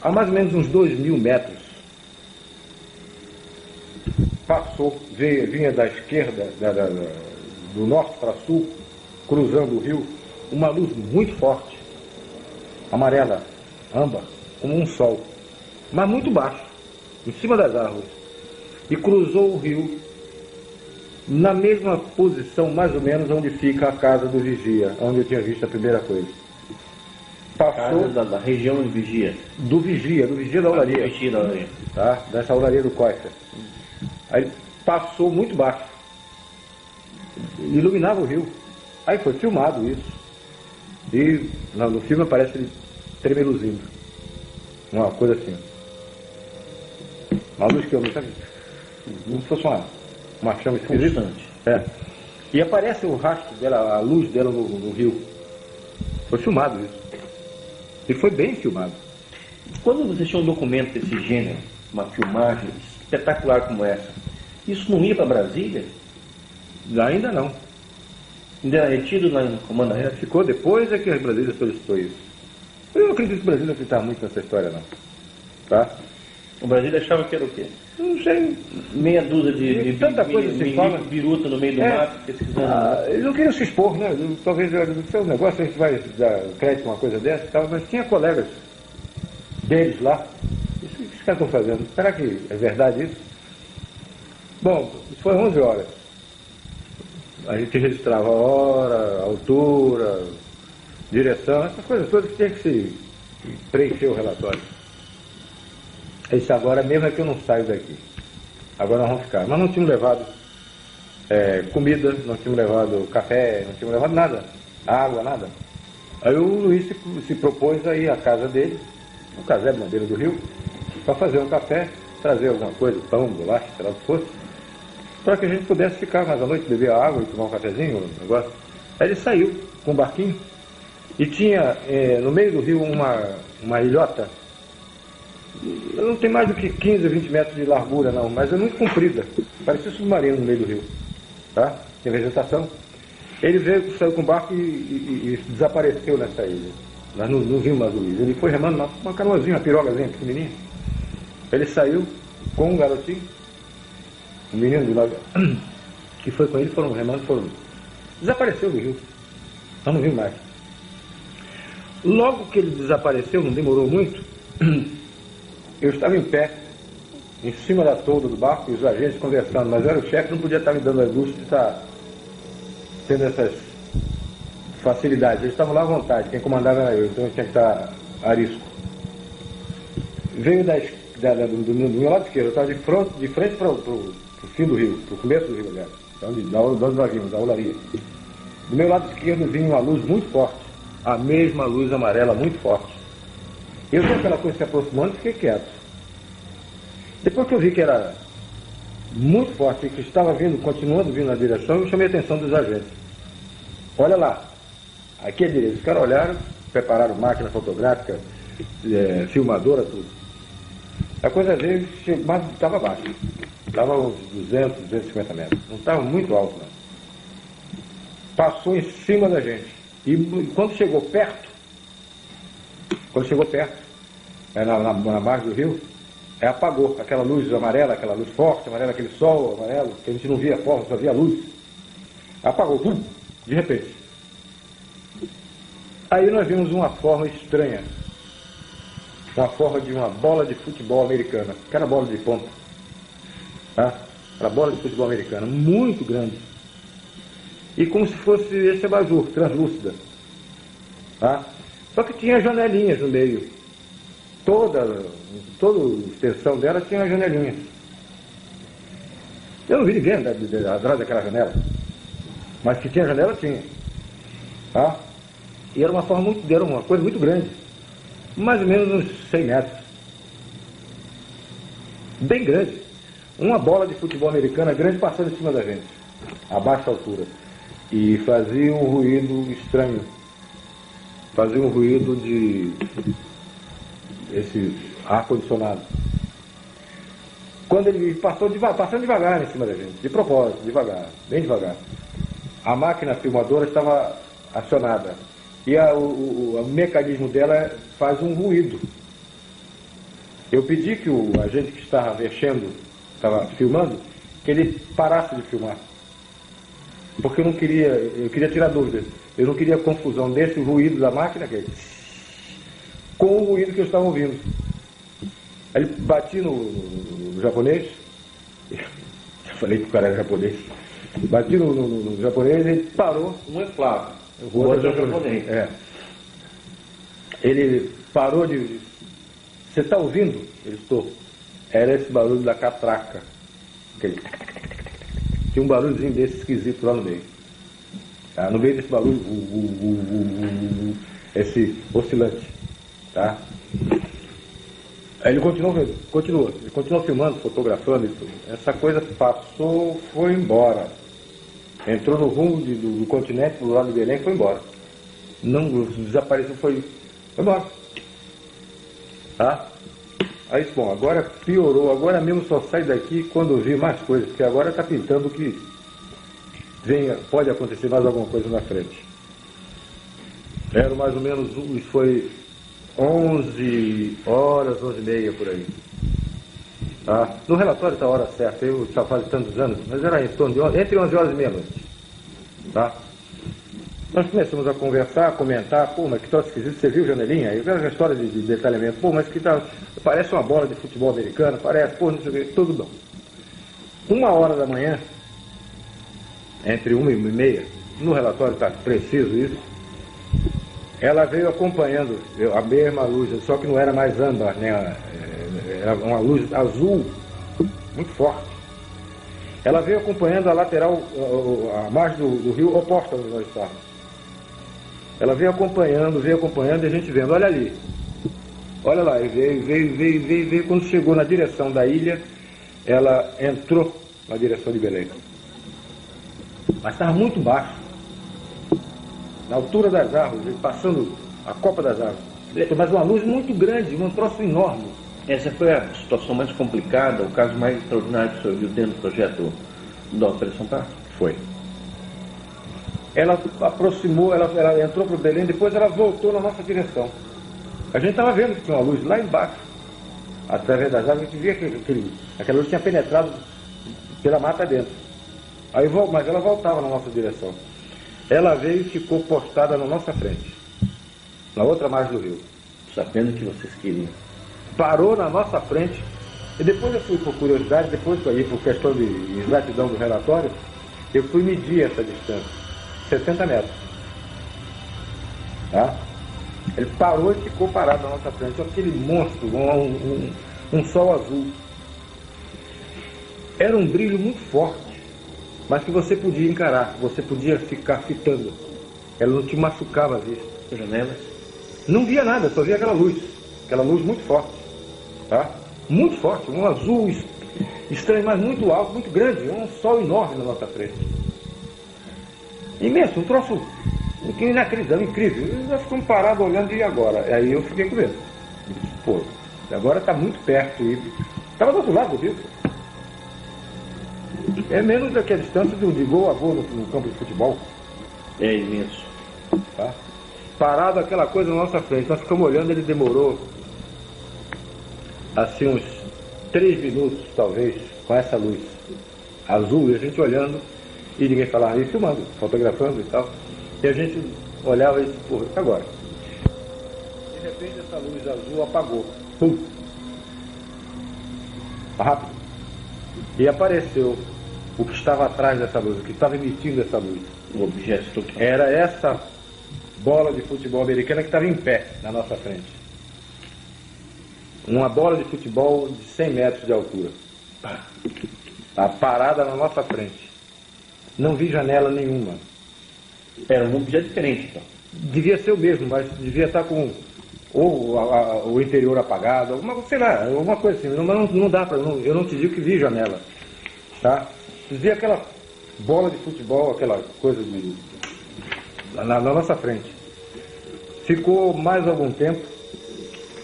A mais ou menos uns 2.000 metros, passou, vinha da esquerda, do norte para sul, cruzando o rio, uma luz muito forte, amarela, âmbar, como um sol, mas muito baixo, em cima das árvores. E cruzou o rio na mesma posição, mais ou menos, onde fica a casa do vigia, onde eu tinha visto a primeira coisa. Passou da região de vigia? Do vigia da olaria. Do vigia da olaria. Tá? Dessa olaria do Costa. Aí passou muito baixo. Iluminava o rio. Aí foi filmado isso. E no filme aparece ele tremeluzindo. Uma coisa assim. Uma luz que eu não sabia. Como se fosse uma chama esquisita. É. E aparece o rastro dela, a luz dela no rio. Foi filmado isso. E foi bem filmado. Quando você tinha um documento desse gênero, uma filmagem espetacular como essa, isso não ia para Brasília? Ainda não. Ainda era retido lá no comando aéreo? Ficou depois é que a Brasília solicitou isso. Eu não acredito que o Brasil não acreditava muito nessa história, não. Tá? O Brasil achava que era o quê? Não sei. Meia dúzia de tanta coisa se fala. biruta no meio do mato, pesquisando. Eles não queriam se expor, né? Talvez no seu negócio a gente vai dar crédito a uma coisa dessa e tal, mas tinha colegas deles lá. Isso que os caras estão fazendo. Será que é verdade isso? Bom, isso foi 11 horas. A gente registrava a hora, a altura, direção, essas coisas todas que tinha que se preencher o relatório. Isso agora mesmo é que eu não saio daqui. Agora nós vamos ficar. Nós não tínhamos levado comida, não tínhamos levado café, não tínhamos levado nada, água, nada. Aí o Luiz se propôs a ir à casa dele, no casebre na beira do rio, para fazer um café, trazer alguma coisa, pão, bolacha, sei lá o que fosse, para que a gente pudesse ficar mais à noite, beber água e tomar um cafezinho, um negócio. Aí ele saiu com um barquinho e tinha no meio do rio uma ilhota. Não tem mais do que 15 a 20 metros de largura, não, mas é muito comprida. Parecia submarino no meio do rio. Tá? Tem vegetação. Ele saiu com o barco e desapareceu nessa ilha. Nós não vimos mais o Luiz. Ele foi remando uma canoazinha, uma pirogazinha pequenininha. Ele saiu com um garotinho, um menino de 9 anos, que foi com ele, foram remando, desapareceu do rio. Nós não vimos mais. Logo que ele desapareceu, não demorou muito, eu estava em pé, em cima da tolda do barco, e os agentes conversando, mas era o chefe, não podia estar me dando a luz de estar tendo essas facilidades. Eles estavam lá à vontade, quem comandava era eu, então eu tinha que estar arisco. Veio do meu lado esquerdo, eu estava de frente para o fim do rio, para o começo do rio, aliás, onde nós vimos, da olaria. Do meu lado esquerdo vinha uma luz muito forte, a mesma luz amarela muito forte. Eu vi aquela coisa se aproximando e fiquei quieto. Depois que eu vi que era muito forte e que estava continuando vindo na direção, eu chamei a atenção dos agentes. Olha lá, aqui é direito. Os caras olharam, prepararam máquina fotográfica, filmadora, tudo. A coisa veio, mas estava baixo. Estava uns 200, 250 metros. Não estava muito alto, não. Passou em cima da gente. E quando chegou perto, na margem do rio, apagou aquela luz amarela, aquela luz forte, amarela, aquele sol amarelo, que a gente não via forma, só via luz. Apagou, de repente. Aí nós vimos uma forma estranha, uma forma de uma bola de futebol americana, aquela bola de ponta, tá? Aquela bola de futebol americana, muito grande, e como se fosse esse abajur, translúcida, tá? Só que tinha janelinhas no meio, toda a extensão dela tinha janelinhas. Eu não vi ninguém atrás daquela janela, mas que tinha janela, tinha, tá? E era uma coisa muito grande, mais ou menos uns 100 metros, bem grande, uma bola de futebol americana grande passando em cima da gente, a baixa altura, e fazia um ruído estranho, fazia um ruído de esse ar-condicionado. Quando ele passando devagar em cima da gente, de propósito, devagar, bem devagar, a máquina filmadora estava acionada. E o mecanismo dela faz um ruído. Eu pedi que o agente que estava mexendo, estava filmando, que ele parasse de filmar. Porque eu queria tirar dúvidas. Eu não queria confusão desse ruído da máquina com o ruído que eu estava ouvindo. Aí ele bati no japonês, eu falei que o cara era japonês, bati no japonês e ele parou. Um é Flávio. O outro é japonês. Ele parou de... Você está ouvindo? Ele estou. Era esse barulho da catraca. Tinha um barulhozinho desse esquisito lá no meio. Tá? No meio desse barulho, esse oscilante. Tá? Aí ele continuou filmando, fotografando e tudo. Essa coisa passou, foi embora. Entrou no rumo do continente, do lado de Belém, e foi embora. Não desapareceu, foi embora. Tá? Aí, bom, agora piorou, agora mesmo só sai daqui quando vi mais coisas, porque agora está pintando que pode acontecer mais alguma coisa na frente. Era mais ou menos, isso foi 11 horas, 11 e meia por aí. Tá? No relatório está a hora certa, eu já faz tantos anos, mas era em torno de entre 11 horas e meia-noite. Tá? Nós começamos a conversar, a comentar, pô, mas que troço esquisito, você viu, janelinha? Aí veio a história de detalhamento, pô, mas que tal, parece uma bola de futebol americano, parece, pô, não sei o que, tudo bom. 1h da manhã, entre 1h30, no relatório está preciso isso, ela veio acompanhando a mesma luz, só que não era mais âmbar, né? Era uma luz azul, muito forte. Ela veio acompanhando a lateral, a margem do rio oposta onde nós estávamos. Ela veio acompanhando e a gente vendo, olha ali. Olha lá, veio. Quando chegou na direção da ilha, ela entrou na direção de Belém. Mas estava muito baixo, na altura das árvores, passando a copa das árvores. Mas uma luz muito grande, um troço enorme. Essa foi a situação mais complicada, o caso mais extraordinário que o senhor viu dentro do projeto da Operação Prato? Foi. Ela aproximou, ela entrou para o Belém, depois ela voltou na nossa direção. A gente estava vendo que tinha uma luz lá embaixo, através das árvores, a gente via que aquela luz tinha penetrado pela mata dentro. Mas ela voltava na nossa direção. Ela veio e ficou postada na nossa frente, na outra margem do rio. Sabendo o que vocês queriam. Parou na nossa frente, e depois eu fui, por curiosidade, depois por questão de exatidão do relatório, eu fui medir essa distância, 60 metros. Tá? Ele parou e ficou parado na nossa frente, aquele monstro, um sol azul. Era um brilho muito forte, mas que você podia encarar, você podia ficar fitando. Ela não te machucava a vista. Janelas? Não via nada, só via aquela luz muito forte. Tá? Muito forte, um azul estranho, mas muito alto, muito grande, um sol enorme na nossa frente. Imenso, um troço inacreditável, incrível. E nós ficamos parados olhando, e agora? Aí eu fiquei com medo. Pô, agora está muito perto. Estava do outro lado do rio. É menos do que a distância de gol a gol no campo de futebol. É imenso. Tá? Parado aquela coisa na nossa frente, nós ficamos olhando, ele demorou assim uns 3 minutos, talvez, com essa luz azul, e a gente olhando, e ninguém falava, e filmando, fotografando e tal, e a gente olhava e disse, porra, agora? De repente essa luz azul apagou, pum, rápido, e apareceu o que estava atrás dessa luz, o que estava emitindo essa luz. O objeto Era essa bola de futebol americana que estava em pé na nossa frente. Uma bola de futebol de 100 metros de altura. Tá parada na nossa frente. Não vi janela nenhuma. era um objeto diferente, então. Devia ser o mesmo, mas devia estar com o interior apagado, sei lá, alguma coisa assim. Não dá para, eu não te digo que vi janela. Tá? Vi aquela bola de futebol, aquela coisa na nossa frente. Ficou mais algum tempo.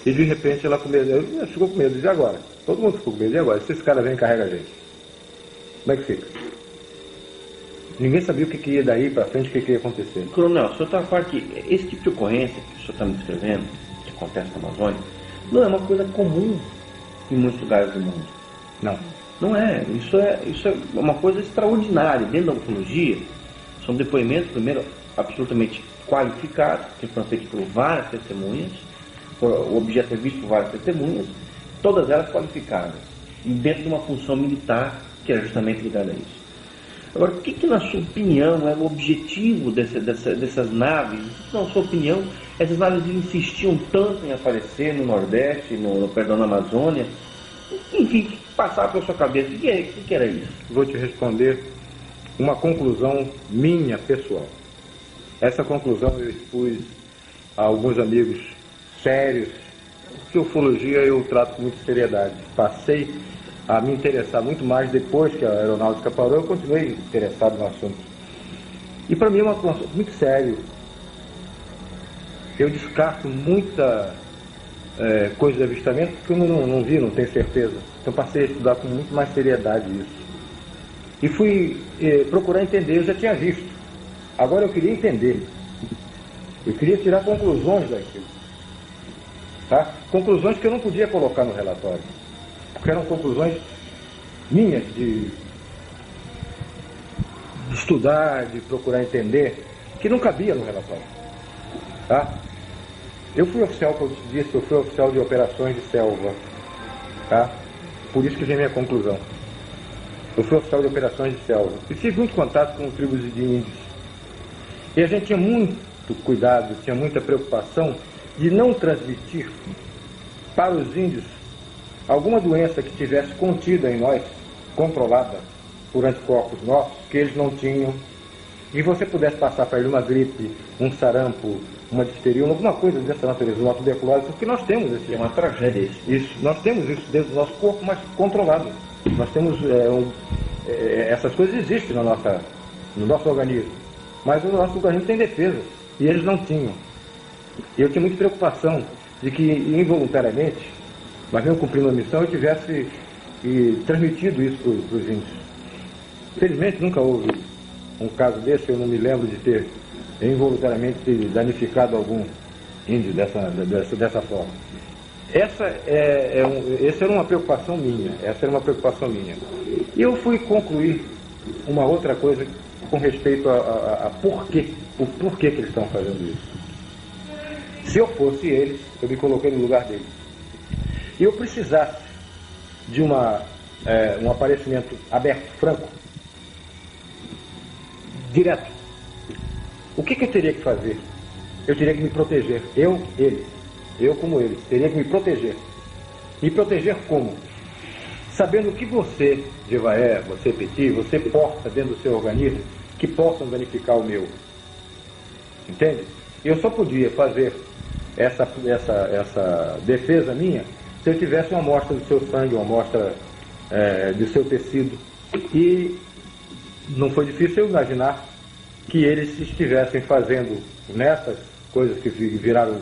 E de repente ela com medo, ficou com medo, e agora? Todo mundo ficou com medo, e agora? Se esse cara vem e carrega a gente, como é que fica? Ninguém sabia o que ia daí para frente, o que ia acontecer. Coronel, o senhor está a falar que esse tipo de ocorrência que o senhor está me descrevendo, que acontece na Amazônia, não é uma coisa comum em muitos lugares do mundo. Não. Não é. Isso é uma coisa extraordinária. Dentro da ufologia, são depoimentos, primeiro, absolutamente qualificados, que foram feitos por várias testemunhas. O objeto é visto por várias testemunhas, todas elas qualificadas, dentro de uma função militar que é justamente ligada a isso. Agora, o que na sua opinião é o objetivo dessas naves? Na sua opinião, essas naves insistiam tanto em aparecer no Nordeste, na Amazônia? Enfim, o que passava pela sua cabeça? O que era isso? Vou te responder uma conclusão minha, pessoal. Essa conclusão eu expus a alguns amigos sérios, porque ufologia eu trato com muita seriedade. Passei a me interessar muito mais depois que a aeronáutica parou, eu continuei interessado no assunto. E para mim é um assunto muito sério. Eu descarto muita coisa de avistamento que eu não vi, não tenho certeza. Então passei a estudar com muito mais seriedade isso. e fui procurar entender. Eu já tinha visto, agora eu queria entender, eu queria tirar conclusões daquilo, tá? Conclusões que eu não podia colocar no relatório, porque eram conclusões minhas de estudar, de procurar entender, que não cabia no relatório, tá? Eu fui oficial, como eu te disse, eu fui oficial de operações de selva, tá? Por isso que vem a minha conclusão. Eu fui oficial de operações de selva e tive muito contato com tribos de índios. E a gente tinha muito cuidado, tinha muita preocupação de não transmitir para os índios alguma doença que tivesse contida em nós, controlada por anticorpos nossos, que eles não tinham, e você pudesse passar para ele uma gripe, um sarampo, uma difteria, alguma coisa dessa natureza, uma tuberculose, porque nós temos esse... É uma tragédia isso. Nós temos isso dentro do nosso corpo, mas controlado. Nós temos... essas coisas existem no nosso organismo, mas o nosso organismo tem defesa, e eles não tinham. E eu tinha muita preocupação de que, involuntariamente, mas mesmo cumprindo a missão, eu tivesse transmitido isso para os índios. Felizmente nunca houve um caso desse, eu não me lembro de ter involuntariamente danificado algum índio dessa forma. Essa era uma preocupação minha, E eu fui concluir uma outra coisa com respeito a o porquê que eles estão fazendo isso. Se eu fosse eles, eu me coloquei no lugar deles. E eu precisasse de um aparecimento aberto, franco, direto. O que eu teria que fazer? Eu teria que me proteger. Eu como eles, teria que me proteger. Me proteger como? Sabendo o que você, Jevaé, você, Petit, você porta dentro do seu organismo que possam danificar o meu. Entende? Eu só podia fazer essa defesa minha se eu tivesse uma amostra do seu sangue, uma amostra do seu tecido. E não foi difícil eu imaginar que eles estivessem fazendo nessas coisas que viraram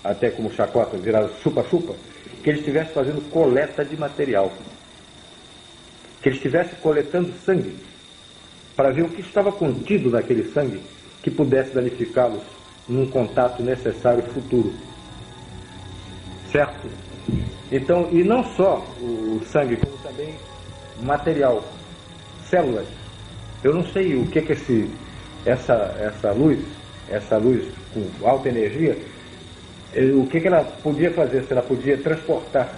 até como chacota, viraram chupa-chupa, que eles estivessem fazendo coleta de material, que eles estivessem coletando sangue para ver o que estava contido naquele sangue que pudesse danificá-los num contato necessário futuro. Certo? Então, e não só o sangue, como também material, células. Eu não sei o que essa luz com alta energia, o que ela podia fazer, se ela podia transportar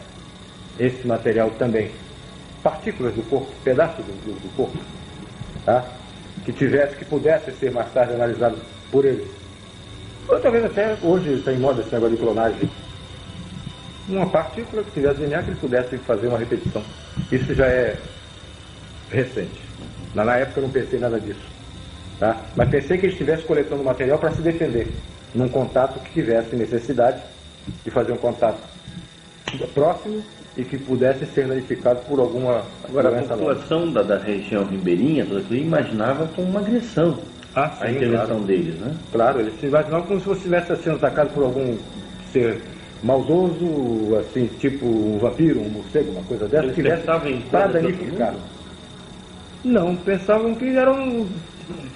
esse material também. Partículas do corpo, pedaços do corpo, tá? Que pudesse ser mais tarde analisado por eles. Ou talvez até hoje está em moda esse negócio de clonagem. Uma partícula que tivesse DNA que eles pudessem fazer uma repetição. Isso já é recente. Na época eu não pensei nada disso. Tá? Mas pensei que eles estivessem coletando material para se defender, num contato que tivesse necessidade de fazer um contato próximo e que pudesse ser danificado por alguma Agora, a população da região ribeirinha, imaginava como uma agressão a intervenção deles, né? Claro, eles se imaginavam como se você estivesse sendo atacado por algum ser maldoso, assim, tipo um vampiro, um morcego, uma coisa dessa, Eles que tivesse pensavam em para coisas do danificar. mundo? Não, pensavam que eram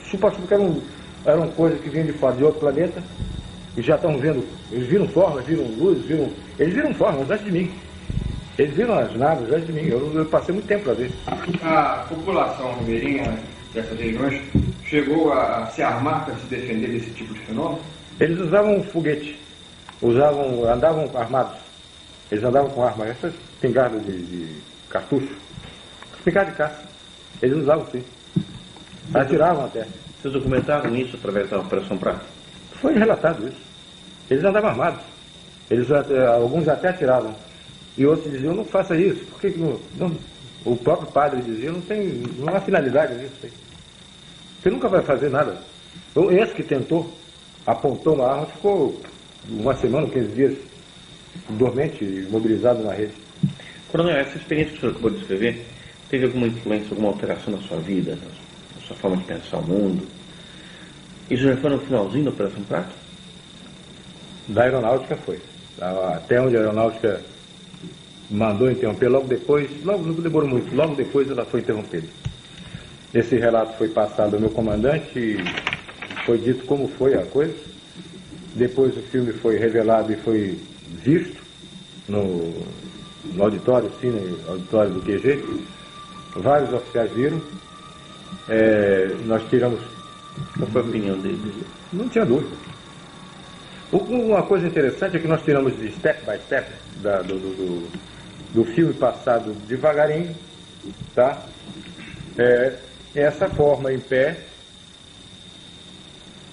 chupa-chupa, que eram coisas que vinham de fora, de outro planeta, e já estão vendo, eles viram formas, viram luz, eles viram formas antes de mim. Eles viram as naves antes de mim, eu passei muito tempo para ver. A população ribeirinha dessas regiões chegou a se armar para se defender desse tipo de fenômeno? Eles usavam foguete, andavam armados, eles andavam com arma, essas espingardas de cartucho, espingarda de caça, eles usavam sim, atiravam até. Vocês documentaram isso através da Operação Prata? Foi relatado isso, eles andavam armados, alguns até atiravam, e outros diziam, não faça isso, porque não, o próprio padre dizia, não há finalidade nisso aí. Você nunca vai fazer nada. Então, esse que tentou, apontou uma arma, ficou uma semana, 15 dias, dormente, imobilizado na rede. Coronel, essa experiência que o senhor acabou de descrever, teve alguma influência, alguma alteração na sua vida, na sua forma de pensar o mundo? Isso já foi no finalzinho da Operação Prata? Da aeronáutica foi. Até onde a aeronáutica mandou interromper, logo depois, não demorou muito, logo depois ela foi interrompida. Esse relato foi passado ao meu comandante e foi dito como foi a coisa. Depois o filme foi revelado e foi visto no auditório, cine, auditório do QG. Vários oficiais viram. Nós tiramos... Qual foi a opinião deles? Não tinha dúvida. Uma coisa interessante é que nós tiramos de step by step do filme passado devagarinho, tá? Essa forma em pé,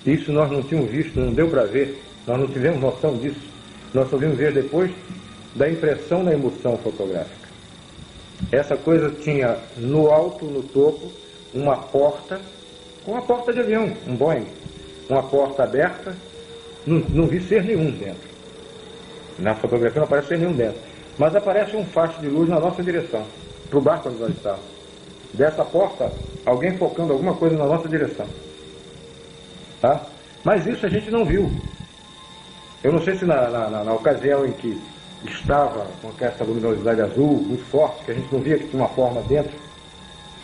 isso nós não tínhamos visto, não deu para ver, nós não tivemos noção disso. Nós só vimos ver depois da impressão da emoção fotográfica. Essa coisa tinha no alto, no topo, uma porta de avião, um Boeing, uma porta aberta, não vi ser nenhum dentro. Na fotografia não aparece ser nenhum dentro, mas aparece um facho de luz na nossa direção, para o barco onde nós estávamos. Dessa porta, alguém focando alguma coisa na nossa direção. Tá? Mas isso a gente não viu. Eu não sei se na ocasião em que estava com essa luminosidade azul muito forte, que a gente não via que tinha uma forma dentro,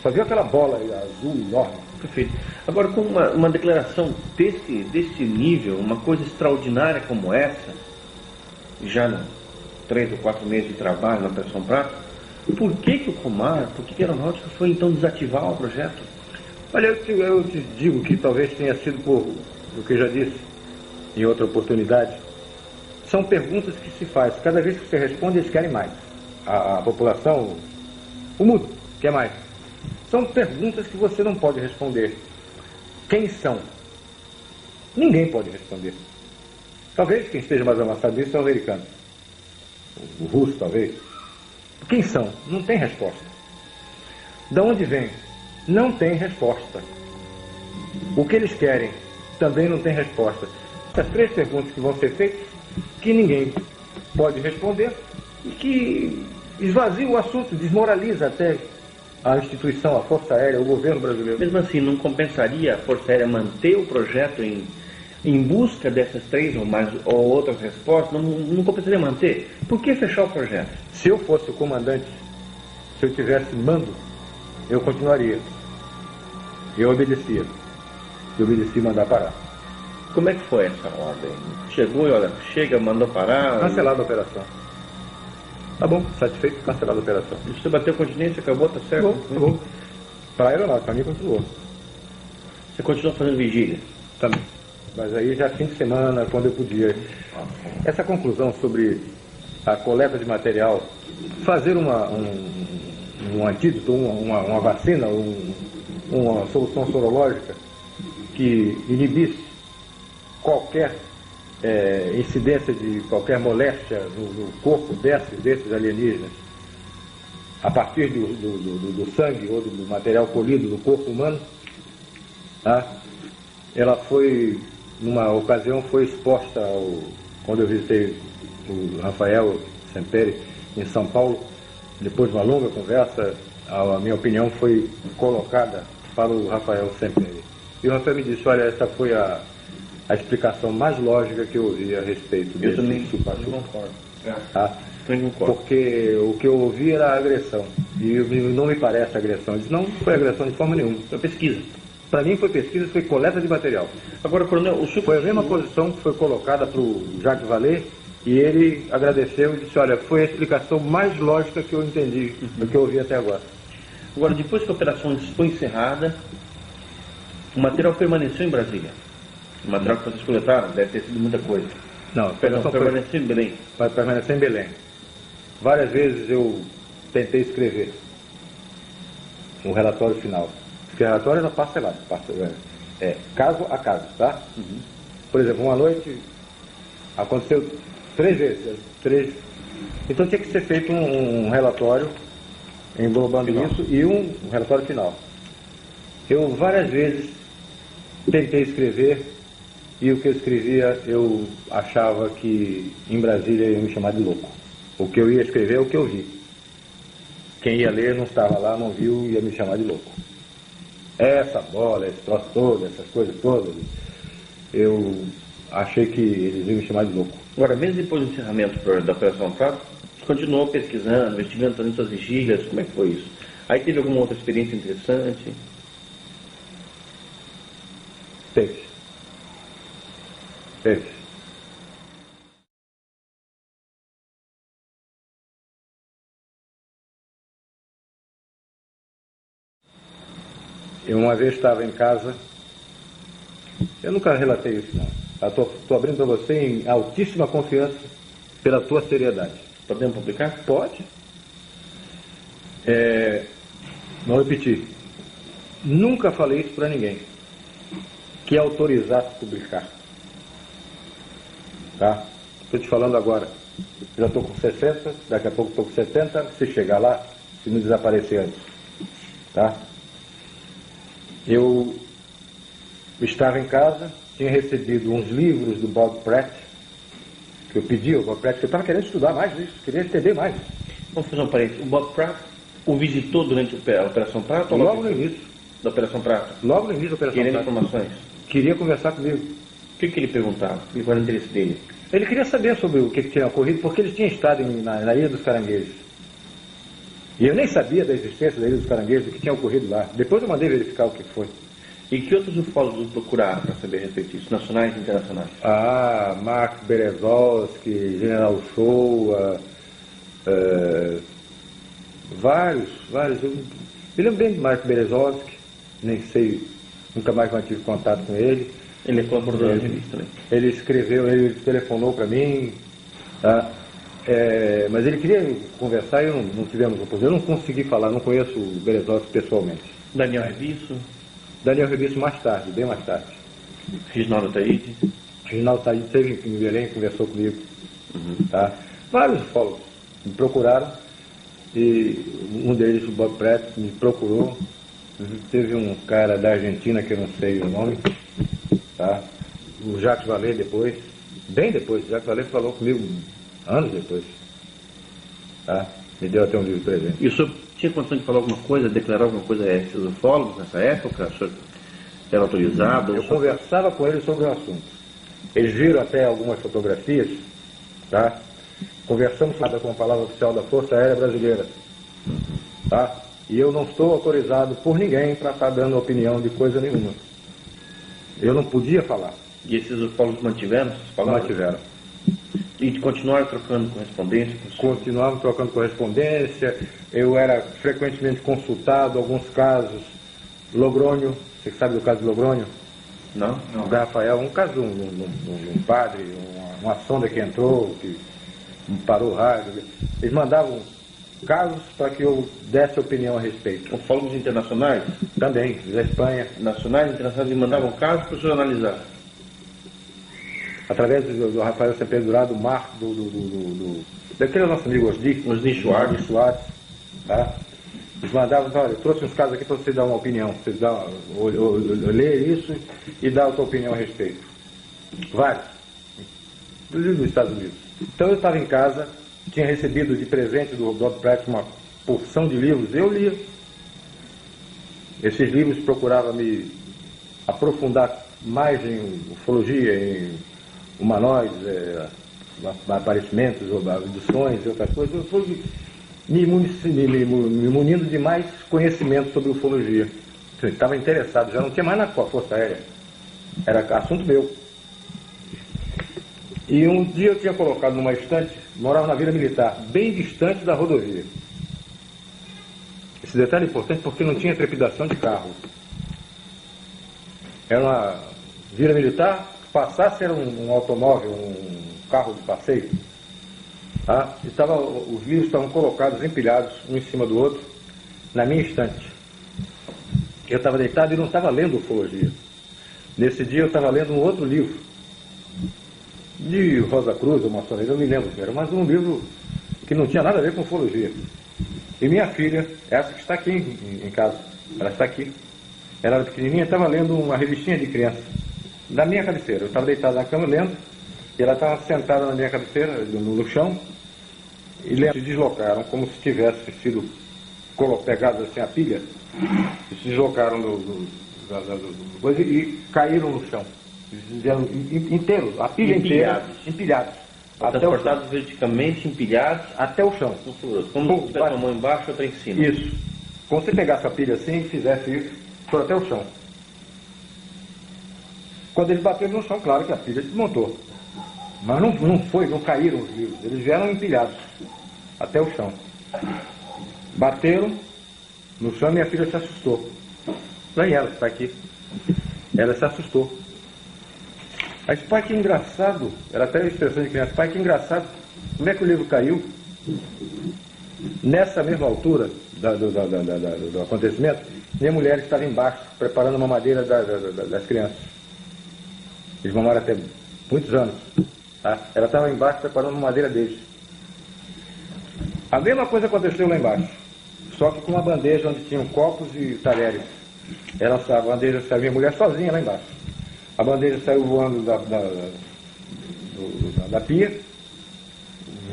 só viu aquela bola azul enorme. Perfeito. Agora, com uma declaração desse nível, uma coisa extraordinária como essa, já no 3 ou 4 meses de trabalho na Operação Prato, por que o Comar, por que a Aeronáutica foi então desativar o projeto? Olha, eu te digo que talvez tenha sido por o que eu já disse em outra oportunidade. São perguntas que se faz. Cada vez que você responde, eles querem mais. A população, o mundo, quer mais. São perguntas que você não pode responder. Quem são? Ninguém pode responder. Talvez quem esteja mais avançado nisso é o americano. O russo, talvez. Quem são? Não tem resposta. Da onde vem? Não tem resposta. O que eles querem? Também não tem resposta. Essas 3 perguntas que vão ser feitas, que ninguém pode responder e que esvazia o assunto, desmoraliza até a instituição, a Força Aérea, o governo brasileiro. Mesmo assim, não compensaria a Força Aérea manter o projeto em busca dessas 3 ou outras respostas? Não compensaria manter? Por que fechar o projeto? Se eu fosse o comandante, se eu tivesse mando, eu continuaria. Eu obedecia. Eu obedeci mandar parar. Como é que foi essa ordem? Chegou e olha, mandou parar? Cancelada a operação. Tá bom, satisfeito, cancelada a operação. Você bateu continência, acabou, tá certo? Acabou. Para a aeronáutica, para mim continuou. Você continuou fazendo vigília? Também. Mas aí já fim de semana, quando eu podia. Essa conclusão sobre a coleta de material, fazer um antídoto, uma vacina, uma solução sorológica que inibisse qualquer incidência de qualquer moléstia no corpo desses alienígenas, a partir do sangue ou do material colhido do corpo humano, tá? Ela foi, numa ocasião, foi exposta quando eu visitei o Rafael Semperi em São Paulo. Depois de uma longa conversa, a minha opinião foi colocada para o Rafael Semperi. E o Rafael me disse, olha, essa foi a explicação mais lógica que eu ouvi a respeito desse chupa-chupa. Eu concordo. Tá? Porque o que eu ouvi era agressão. E não me parece agressão. Ele disse, não foi agressão de forma nenhuma. Foi pesquisa. Para mim foi pesquisa, foi coleta de material. Agora, coronel, o senhor... Foi a mesma posição que foi colocada para o Jacques Vallée, e ele agradeceu e disse, olha, foi a explicação mais lógica que eu entendi, do que eu ouvi até agora. Agora, depois que a operação foi encerrada, o material permaneceu em Brasília. O material que vocês coletaram deve ter sido muita coisa. Não, a operação permaneceu em Belém. Vai permanecer em Belém. Várias vezes eu tentei escrever um relatório final. Porque o relatório era parcelado, caso a caso, tá? Uhum. Por exemplo, uma noite aconteceu 3 vezes. Então tinha que ser feito um relatório englobando isso e um relatório final. Eu várias vezes tentei escrever e o que eu escrevia eu achava que em Brasília ia me chamar de louco. O que eu ia escrever é o que eu vi. Quem ia ler não estava lá, não viu, ia me chamar de louco. Essa bola, esse troço todo, essas coisas todas, eu achei que eles iam me chamar de louco. Agora, mesmo depois do encerramento da Operação Prato, você continuou pesquisando, investigando, fazendo suas vigílias, como é que foi isso? Aí teve alguma outra experiência interessante? Teve. Teve. Eu uma vez estava em casa, eu nunca relatei isso não. Estou abrindo para você em altíssima confiança pela tua seriedade. Podemos publicar? Pode. Não repetir. Nunca falei isso para ninguém que autorizasse publicar. Tá? Estou te falando agora. Já estou com 60, daqui a pouco estou com 70. Se chegar lá, se me desaparecer antes. Tá? Eu estava em casa, tinha recebido uns livros do Bob Pratt, que eu pedi ao Bob Pratt, que eu estava querendo estudar mais isso, queria entender mais. Vamos fazer um parênteses. O Bob Pratt o visitou durante a Operação Prato? Logo no início. Da Operação Prato? Logo no início da Operação Querendo Prato. informações? Queria conversar comigo. O que ele perguntava? E qual era o interesse dele? Ele queria saber sobre o que tinha ocorrido, porque ele tinha estado na Ilha dos Caranguejos. E eu nem sabia da existência da Ilha dos Caranguejos, do que tinha ocorrido lá. Depois eu mandei verificar o que foi. E que outros ufólogos procuraram para saber a respeito disso, nacionais e internacionais? Mark Berezovsky, General Shoa, vários. Eu me lembro bem de Mark Berezovsky, nem sei, nunca mais mantive contato com ele. Ele é colaborador da revista, né? Ele escreveu, ele telefonou para mim, tá? Mas ele queria conversar e não tivemos oposição. Eu não consegui falar, não conheço o Berezovsky pessoalmente. Daniel Revisso? Daniel Revisso mais tarde, bem mais tarde. Reginaldo Taíde? Reginaldo Taíde esteve em Belém, conversou comigo. Tá? Vários ufólogos me procuraram e um deles, o Bob Pratt, me procurou. Teve um cara da Argentina, que eu não sei o nome, tá? O Jacques Vallée depois, bem depois, o Jacques Vallée falou comigo anos depois. Tá? Me deu até um livro de presente. E o senhor tinha condição de falar alguma coisa, declarar alguma coisa a esses ufólogos nessa época? O senhor era autorizado? Eu conversava com eles sobre o assunto. Eles viram até algumas fotografias, tá? Conversamos com a palavra oficial da Força Aérea Brasileira, tá? E eu não estou autorizado por ninguém para estar dando opinião de coisa nenhuma. Eu não podia falar. E esses ufólogos mantiveram essas palavras? Mantiveram. E continuaram trocando correspondência? Continuavam trocando correspondência. Eu era frequentemente consultado, alguns casos. Logrônio, você sabe do caso de Logrônio? Não? O Rafael, um caso de um padre, uma sonda que entrou, que parou o rádio. Eles mandavam casos para que eu desse opinião a respeito. Ufólogos internacionais? Também, da Espanha. Nacionais e internacionais, eles mandavam casos para o senhor analisar? Através do Rafael Sependurado, do Marco, daquele nosso amigo Osni Schwartz, tá? Eles mandavam, olha, eu trouxe uns casos aqui para você dar uma opinião, você ler isso e dar a sua opinião a respeito. Vários, inclusive dos Estados Unidos. Então eu estava em casa, tinha recebido de presente do Bob Pratt uma porção de livros, eu lia. Esses livros procuravam me aprofundar mais em ufologia, em humanoides, aparecimentos, abduções e outras coisas. Eu fui me munindo de mais conhecimento sobre ufologia. Eu estava interessado, já não tinha mais na Força Aérea. Era assunto meu. E um dia eu tinha colocado numa estante, morava na Vila Militar, bem distante da rodovia. Esse detalhe é importante porque não tinha trepidação de carro. Era uma Vila Militar, passasse era um automóvel, um carro de passeio. Tá? E os livros estavam colocados, empilhados, um em cima do outro, na minha estante. Eu estava deitado e não estava lendo ufologia. Nesse dia eu estava lendo um outro livro, de Rosa Cruz ou maçonaria, eu não me lembro, era, mas um livro que não tinha nada a ver com ufologia. E minha filha, essa que está aqui em casa, ela está aqui, ela era pequenininha, estava lendo uma revistinha de criança, da minha cabeceira. Eu estava deitado na cama lendo, e ela estava sentada na minha cabeceira, no chão, e se deslocaram, como se tivesse sido pegados assim a pilha, e se deslocaram e caíram no chão. Inteiros, a pilha inteira, empilhados. Transportados verticalmente, empilhados até o chão. Como se tivesse uma mão embaixo e outra em cima. Isso. Como se pegasse a pilha assim e fizesse isso, foi até o chão. Quando eles bateram no chão, claro que a pilha desmontou. Mas não caíram os livros, eles vieram empilhados até o chão. Bateram no chão e minha filha se assustou. Lá ela, que está aqui. Ela se assustou. Mas, pai, que engraçado. Ela até a expressão de criança, pai, que engraçado. Como é que o livro caiu? Nessa mesma altura do acontecimento, minha mulher estava embaixo, preparando uma madeira das crianças. Eles mamaram até muitos anos. Tá? Ela estava embaixo preparando uma madeira deles. A mesma coisa aconteceu lá embaixo, só que com uma bandeja onde tinham copos e talheres. A bandeja saiu, minha mulher sozinha lá embaixo. A bandeja saiu voando da pia,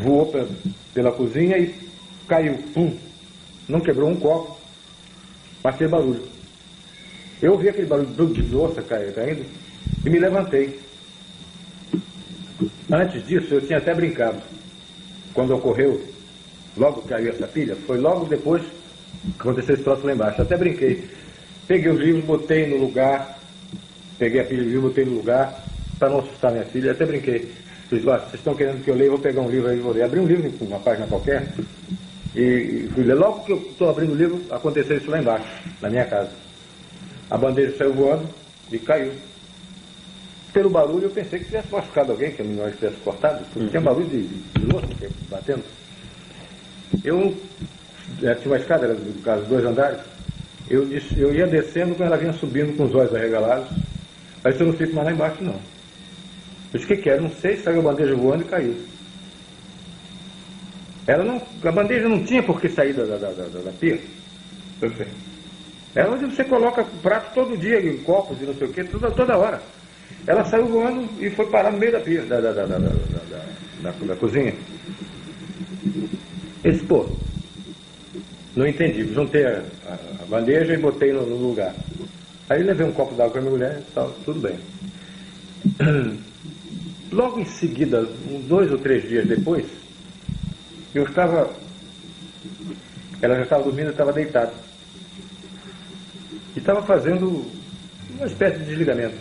voou pela cozinha e caiu. Pum! Não quebrou um copo, mas fez barulho. Eu ouvi aquele barulho de louça caindo e me levantei. Antes disso, eu tinha até brincado. Quando ocorreu, logo que caiu essa pilha, foi logo depois que aconteceu esse troço lá embaixo. Eu até brinquei. Peguei os livros, botei no lugar, peguei a pilha de livro, botei no lugar, para não assustar minha filha. Eu até brinquei. Vocês estão querendo que eu leia, eu vou pegar um livro aí, vou ler. Abri um livro com uma página qualquer e fui ler. Logo que eu estou abrindo o livro, aconteceu isso lá embaixo, na minha casa. A bandeja saiu voando e caiu. Pelo barulho, eu pensei que tivesse machucado alguém, que a minha tivesse cortado, porque tinha barulho de louça batendo. Eu tinha uma escada, era do caso, 2 andares. Eu ia descendo quando ela vinha subindo com os olhos arregalados. Aí eu não fico mais lá embaixo, não. Eu disse, o que era? Não sei, saiu a bandeja voando e caiu. A bandeja não tinha por que sair da pia. Perfeito. Ela onde você coloca prato todo dia, em copos e não sei o que, toda hora. Ela saiu voando e foi parar no meio da pia, da cozinha. Esse, pô, não entendi. Juntei a bandeja e botei no lugar. Aí levei um copo d'água com a minha mulher e tal, tudo bem. Logo em seguida, uns 2 ou 3 dias depois, ela já estava dormindo, eu estava deitado. E estava fazendo uma espécie de desligamento.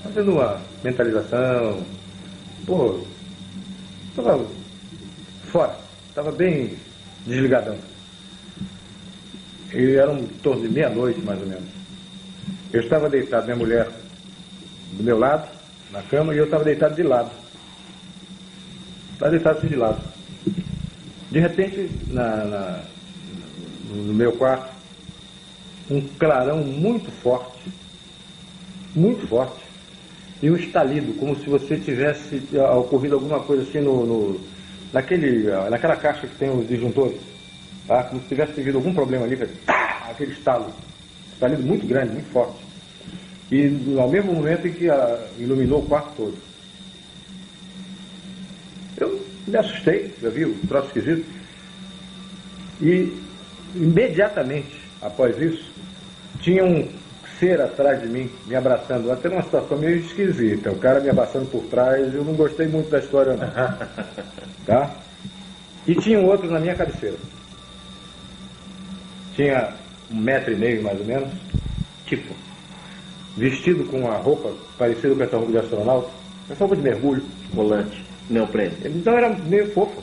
Fazendo uma mentalização. Pô, estava fora, estava bem desligadão. E era em torno de meia-noite, mais ou menos. Eu estava deitado, minha mulher do meu lado, na cama, e eu estava deitado de lado. Estava deitado assim de lado. De repente, no meu quarto, um clarão muito forte, e um estalido, como se você tivesse ocorrido alguma coisa assim naquela caixa que tem os disjuntores, tá? Como se tivesse tido algum problema ali, aquele estalido muito grande, muito forte. E ao mesmo momento em que iluminou o quarto todo. Eu me assustei, já vi o troço esquisito. E imediatamente após isso, tinha um ser atrás de mim, me abraçando. Até uma situação meio esquisita. O cara me abraçando por trás, eu não gostei muito da história, não. Tá? E tinha um outro na minha cabeceira. Tinha 1,5 metro, mais ou menos, tipo, vestido com uma roupa parecida com essa roupa de astronauta, essa roupa de mergulho. Volante, neoprene. Então era meio fofo.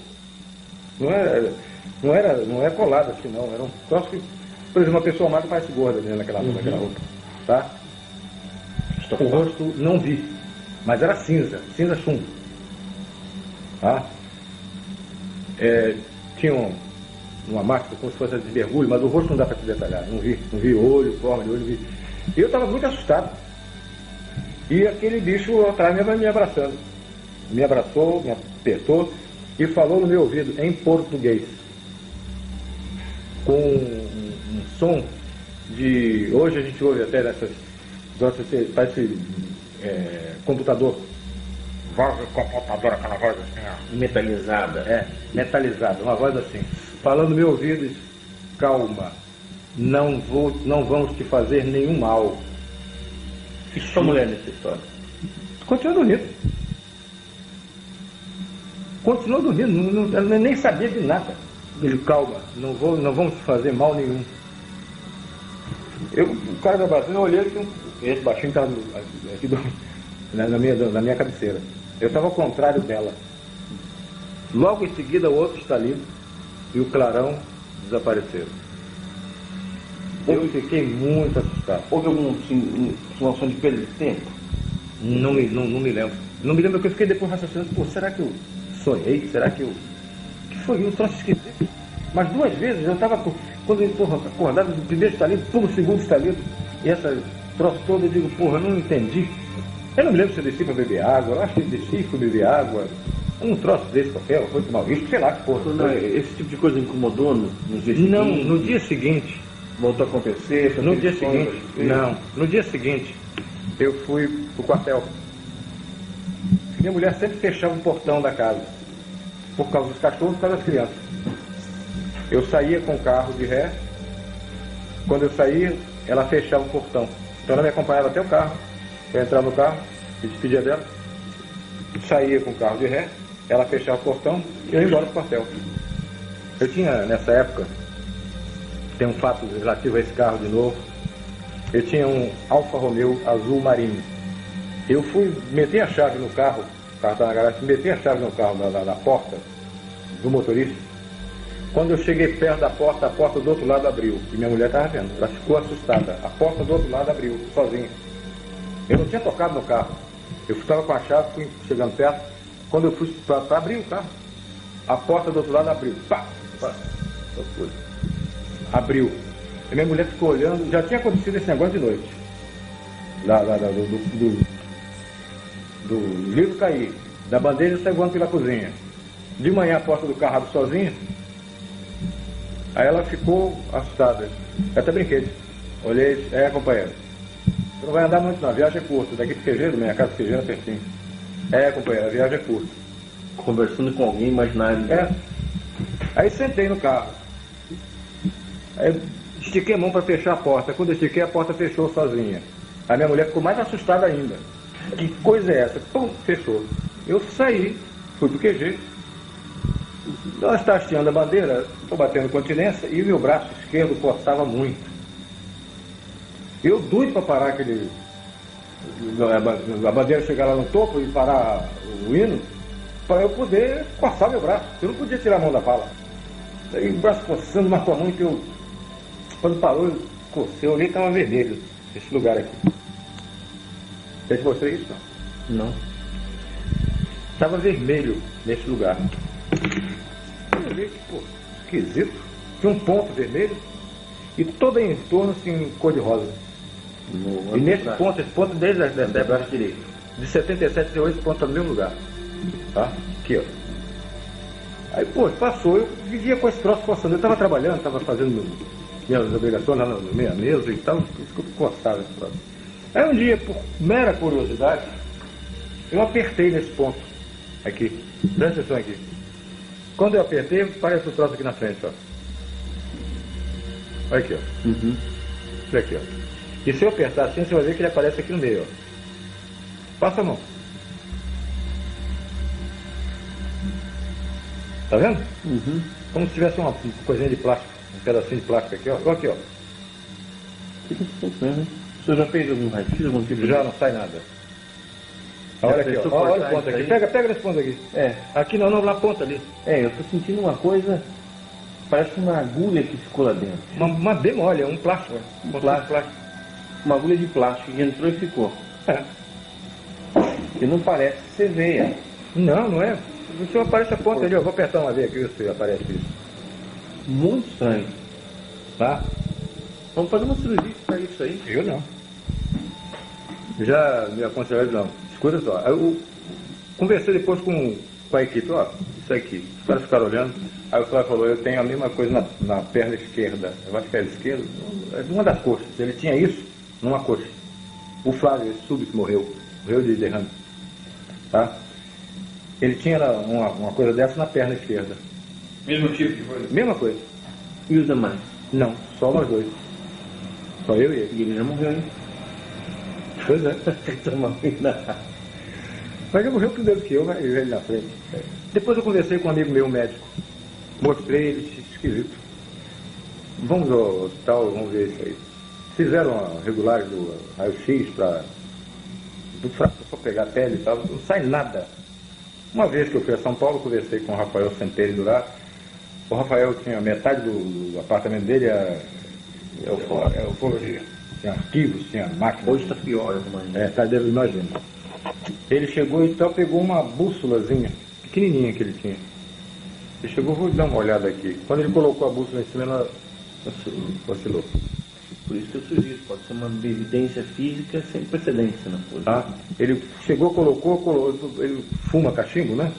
Não é colado assim, não. Era um troço que, por exemplo, uma pessoa magra parece gorda né, naquela roupa. Tá? O rosto não vi, mas era cinza chumbo. Tá? Tinha uma máscara como se fosse de mergulho, mas o rosto não dá para te detalhar. Não vi olho, forma de olho, não vi. E eu estava muito assustado. E aquele bicho atrás me abraçando. Me abraçou, me apertou e falou no meu ouvido em português. Com um som de... Hoje a gente ouve até nessas... Parece computador. Voz de computador, aquela voz assim, ó. Metalizada. Metalizada, uma voz assim. Falando no meu ouvido, disse, calma, não vamos te fazer nenhum mal. E sua mulher nessa história? Continua dormindo. Ela nem sabia de nada. Ele, calma, não vamos te fazer mal nenhum. O cara da vacina, eu olhei assim, esse baixinho estava aqui na minha cabeceira. Eu estava ao contrário dela. Logo em seguida, o outro estalido e o clarão desapareceram. Eu fiquei muito assustado. Houve alguma situação de perda de tempo? Não me lembro. Não me lembro que eu fiquei depois raciocinando. Pô, será que eu sonhei? Será que eu... que foi? Um troço esquisito. Mas 2 vezes eu estava... Quando eu estou acordado, o primeiro estalido, pum, o segundo estalido. E essa troço todo, eu digo, porra, eu não entendi. Eu não me lembro se eu desci para beber água. Eu acho que eu desci, fui beber água. Um troço desse qualquer, foi tomar um risco, sei lá que porra. Não, esse tipo de coisa incomodou nos dias seguintes? Não, no dia seguinte... Voltou a acontecer? No dia seguinte, não. No dia seguinte, eu fui pro quartel. Minha mulher sempre fechava o portão da casa, por causa dos cachorros e por causa das crianças. Eu saía com o carro de ré, quando eu saía, ela fechava o portão. Então ela me acompanhava até o carro, eu entrava no carro, me despedia dela, saía com o carro de ré, ela fechava o portão e eu ia embora pro quartel. Eu tinha, nessa época, tem um fato relativo a esse carro de novo. Eu tinha um Alfa Romeo azul marinho. Eu fui meter a chave no carro, o carro estava na garagem, meti a chave no carro, na porta do motorista. Quando eu cheguei perto da porta, a porta do outro lado abriu. E minha mulher estava vendo, ela ficou assustada. A porta do outro lado abriu, sozinha. Eu não tinha tocado no carro. Eu estava com a chave, fui chegando perto. Quando eu fui para abrir o carro, a porta do outro lado abriu. Pá! Abriu. E minha mulher ficou olhando, já tinha acontecido esse negócio de noite. Do livro cair, da bandeja sair voando pela cozinha. De manhã a porta do carro abre sozinha. Aí ela ficou assustada. Eu até brinquei. Olhei, companheiro, você não vai andar muito não, a viagem é curta. Daqui pro Quejeiro, minha casa Quejeiro é pertinho. Companheiro, a viagem é curta. Conversando com alguém imaginário. Aí sentei no carro. Aí estiquei a mão para fechar a porta. Quando eu estiquei, a porta fechou sozinha. A minha mulher ficou mais assustada ainda. Que coisa é essa? Pum, fechou. Eu saí, fui pro QG. Ela está hasteando a bandeira, estou batendo continência e o meu braço esquerdo coçava muito. Eu doido para parar aquele... a bandeira chegar lá no topo e parar o hino, para eu poder coçar meu braço. Eu não podia tirar a mão da pala. Aí o braço coçando, mas com a mão que eu... Quando parou, eu cocei, eu olhei e estava vermelho, esse lugar aqui. Eu te mostrei isso? Não. Estava vermelho nesse lugar. Eu olhei, pô, esquisito. Tinha um ponto vermelho e todo em torno assim, cor de rosa. E nesse ponto, esse ponto desde a braço direito, de 77 a 8 pontos no mesmo lugar. Tá? Aqui, ó. Aí, pô, passou, eu vivia com esse troço coçando. Eu estava trabalhando, estava fazendo minhas obrigações lá na minha mesa e tal, isso que eu coçava esse troço. Aí um dia, por mera curiosidade, eu apertei nesse ponto. Aqui. Presta atenção aqui. Quando eu apertei, parece o troço aqui na frente, ó. Olha aqui, ó. Uhum. Olha aqui, ó. E se eu apertar assim, você vai ver que ele aparece aqui no meio, ó. Passa a mão. Tá vendo? Uhum. Como se tivesse uma coisinha de plástico, um pedacinho de plástico aqui, ó. Olha aqui, ó. O senhor já fez algum raio-x, algum tipo de... Já não sai nada. Olha aqui, ó. Olha o ponto aqui. Pega nesse ponto aqui. Aqui não, na ponta ali. Eu tô sentindo uma coisa, parece uma agulha que ficou lá dentro. Uma bem mole, um plástico. Um plástico. Uma agulha de plástico que entrou e ficou. Que não parece ser veia. Não é. O senhor aparece a ponta ali, ó. Vou apertar uma vez aqui, ver se aparece isso. Muito estranho. Tá? Vamos fazer uma cirurgia para isso aí. Eu não. Já me aconselharam, não. Escuta só. Eu conversei depois com a equipe, ó, isso aqui. Os caras ficaram olhando. Aí o Flávio falou, eu tenho a mesma coisa na perna esquerda. Eu acho que era esquerda. Uma das coxas. Ele tinha isso numa coxa. O Flávio, esse súbito, morreu de derrame. Tá? Ele tinha uma coisa dessa na perna esquerda. Mesmo tipo de coisa? Mesma coisa. E os demais? Não, só nós dois. Só eu e ele. E ele já morreu, hein? Pois é. Mas Mas ele morreu primeiro que eu, e ele na frente. Depois eu conversei com um amigo meu, médico. Mostrei ele, esquisito. Vamos ao hospital, vamos ver isso aí. fizeram regulares do raio-x para só pegar a pele e tal, não sai nada. Uma vez que eu fui a São Paulo, conversei com o Rafael Semperi do lá. O Rafael tinha metade do apartamento dele, é ufologia. Tinha arquivos, tinha máquinas. Hoje está pior, eu imagino. Tá, deve imaginar. Ele chegou e então pegou uma bússolazinha, pequenininha que ele tinha. Ele chegou, vou dar uma olhada aqui. Quando ele colocou a bússola em cima, ela oscilou. Por isso que eu sugiro, pode ser uma evidência física sem precedência na coisa. Tá? Ele chegou, colocou, ele fuma cachimbo, né?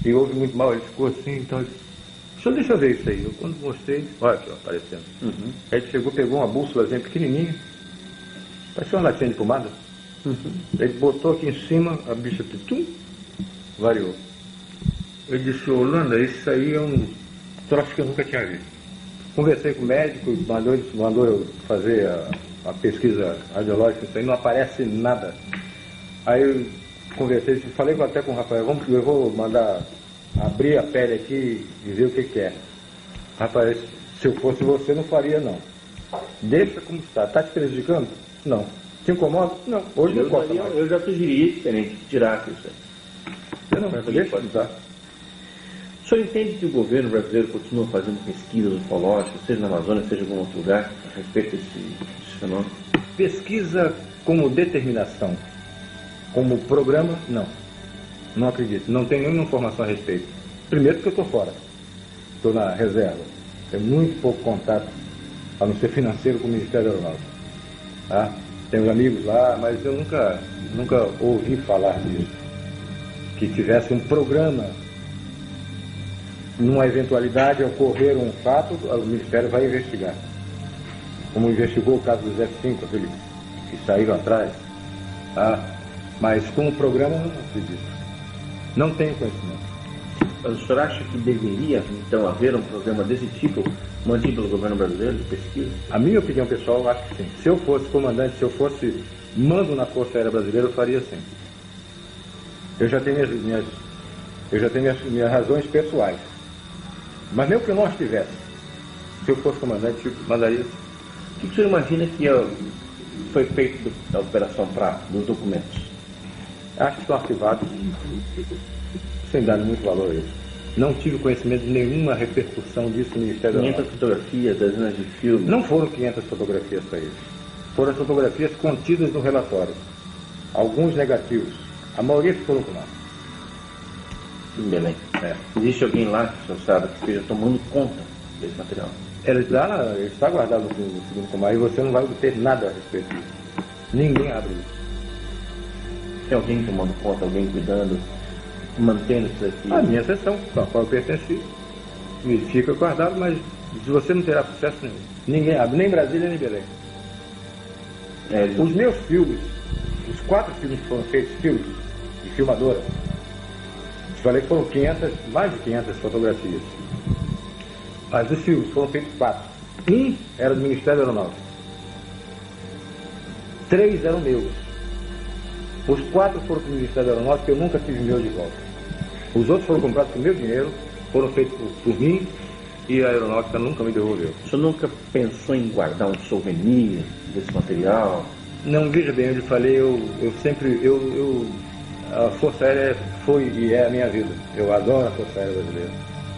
E ouve muito mal, ele ficou assim, então ele... Deixa eu ver isso aí. Eu quando mostrei, olha aqui, ó, aparecendo. Uhum. Aí ele chegou, pegou uma bússolazinha pequenininha, parecia uma latinha de pomada. Ele botou aqui em cima, a bicha tum, variou. Ele disse, Holanda, isso aí é um troço que eu nunca tinha visto. Conversei com o médico, mandou eu fazer a pesquisa radiológica, isso aí não aparece nada. Aí eu conversei, falei até com o Rafael, eu vou mandar abrir a pele aqui e ver o que é. Rapaz, se eu fosse você, não faria não. Deixa como está. Está te prejudicando? Não. Te incomoda? Não. Hoje não importa mais. Eu já sugeri diferente, que tirasse isso aí. Não, deixa como está. O senhor entende que o governo brasileiro continua fazendo pesquisas ufológicas, seja na Amazônia, seja em algum outro lugar, a respeito desse fenômeno? Pesquisa como determinação, como programa, não. Não acredito. Não tenho nenhuma informação a respeito. Primeiro porque eu estou fora. Estou na reserva. Tenho muito pouco contato, a não ser financeiro, com o Ministério da Aeronáutica. Tá? Tenho amigos lá, mas eu nunca ouvi falar disso. Que tivesse um programa, numa eventualidade, ocorrer um fato, o Ministério vai investigar. Como investigou o caso dos F-5, aqueles que saíram atrás. Tá? Mas como programa, eu não acredito. Não tenho conhecimento. Mas o senhor acha que deveria, então, haver um programa desse tipo mantido pelo governo brasileiro de pesquisa? A minha opinião pessoal, eu acho que sim. Se eu fosse comandante, se eu fosse mando na Força Aérea Brasileira, eu faria sim. Eu já tenho minhas razões pessoais. Mas mesmo que eu não as tivesse, se eu fosse comandante, eu mandaria sim. O que o senhor imagina que foi feito da Operação Prato, dos documentos? Acho que estão arquivados, sem dar muito valor a isso. Não tive conhecimento de nenhuma repercussão disso no Ministério da 500 fotografias, dezenas de filmes. Não foram 500 fotografias para eles. Foram as fotografias contidas no relatório. Alguns negativos. A maioria foram com nós. Em Belém. Existe alguém lá, que o senhor sabe, que esteja tomando conta desse material? Ele está guardado no segundo comando e você não vai obter nada a respeito disso. Ninguém abre isso. Tem alguém tomando conta, alguém cuidando, mantendo isso aqui? A minha seção, com a qual eu pertenci, fica guardado, mas você não terá sucesso nenhum. Ninguém abre, nem Brasília, nem Belém. Os meus filmes, os 4 filmes que foram feitos, filmes de filmadora, falei que foram mais de 500 fotografias. Mas os filmes foram feitos 4. Um era do Ministério da Aeronáutica. 3 eram meus. Os 4 foram para o Ministério da Aeronáutica, eu nunca tive meu de volta. Os outros foram comprados com meu dinheiro, foram feitos por mim e a Aeronáutica nunca me devolveu. O senhor nunca pensou em guardar um souvenir desse material? Não, veja bem, eu lhe falei, a Força Aérea foi e é a minha vida. Eu adoro a Força Aérea Brasileira.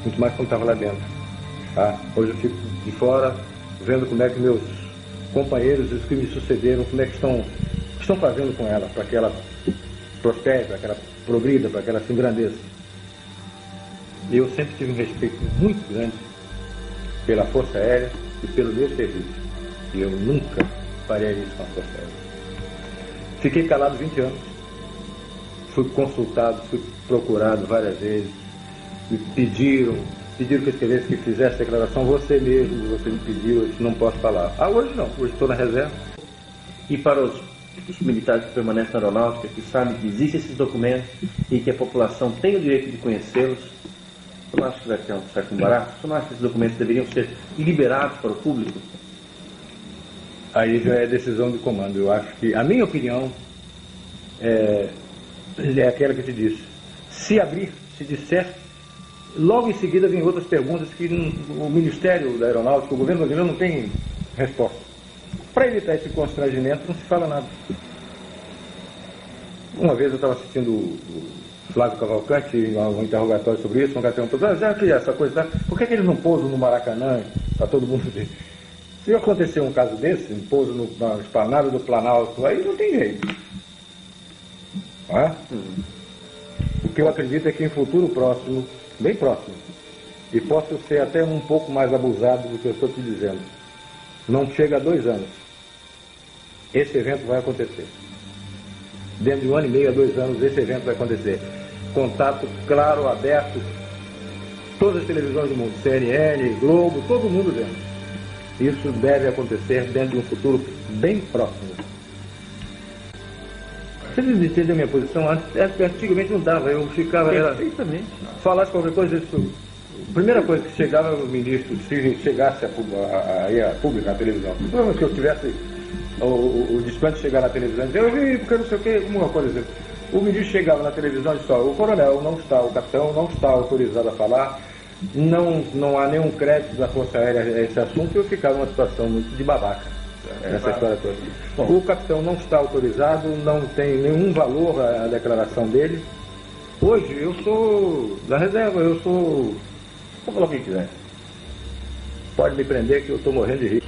Muito mais quando estava lá dentro. Tá? Hoje eu fico de fora, vendo como é que meus companheiros, os que me sucederam, como é que estão fazendo com ela, para que ela prospere, para que ela progrida, para que ela se engrandeça. Eu sempre tive um respeito muito grande pela Força Aérea e pelo meu serviço. E eu nunca faria isso com a Força Aérea. Fiquei calado 20 anos. Fui consultado, fui procurado várias vezes. Me pediram que eu escrevesse, que fizesse declaração. Você mesmo, você me pediu, eu disse, não posso falar. Hoje não, hoje estou na reserva. E para os militares que permanecem na aeronáutica, que sabem que existem esses documentos e que a população tem o direito de conhecê-los, você não acha que vai ter um certo embaraço? Você não acha que esses documentos deveriam ser liberados para o público? Aí já é decisão do comando. Eu acho que, a minha opinião, é aquela que eu te disse. Se abrir, se disser, logo em seguida vem outras perguntas que o Ministério da Aeronáutica, o governo brasileiro não tem resposta. Para evitar esse constrangimento, não se fala nada. Uma vez eu estava assistindo o Flávio Cavalcante, um interrogatório sobre isso, um cara perguntou, já que essa coisa, por que eles não pousam no Maracanã para todo mundo ver? Se acontecer um caso desse, um pouso na esplanada do Planalto, aí não tem jeito. Não é? O que eu acredito é que em futuro próximo, bem próximo, e posso ser até um pouco mais abusado do que eu estou te dizendo, não chega a 2 anos, esse evento vai acontecer. Dentro de 1 ano e meio a 2 anos, esse evento vai acontecer. Contato claro, aberto, todas as televisões do mundo, CNN, Globo, todo mundo vendo. Isso deve acontecer dentro de um futuro bem próximo. Você entendeu a minha posição? Antigamente não dava, eu ficava... Perfeitamente. Falasse qualquer coisa, isso... A primeira coisa que chegava o ministro, se chegasse a público, na televisão, se eu tivesse o desplante chegar na televisão, eu vi porque não sei o que, alguma coisa assim. O ministro chegava na televisão e disse, o coronel não está, o capitão não está autorizado a falar, não há nenhum crédito da Força Aérea a esse assunto, e eu ficava numa situação muito de babaca, essa história toda. Bom, o capitão não está autorizado, não tem nenhum valor a declaração dele. Hoje eu sou da reserva, eu sou... Vou falar o que quiser. Pode me prender que eu estou morrendo de rir.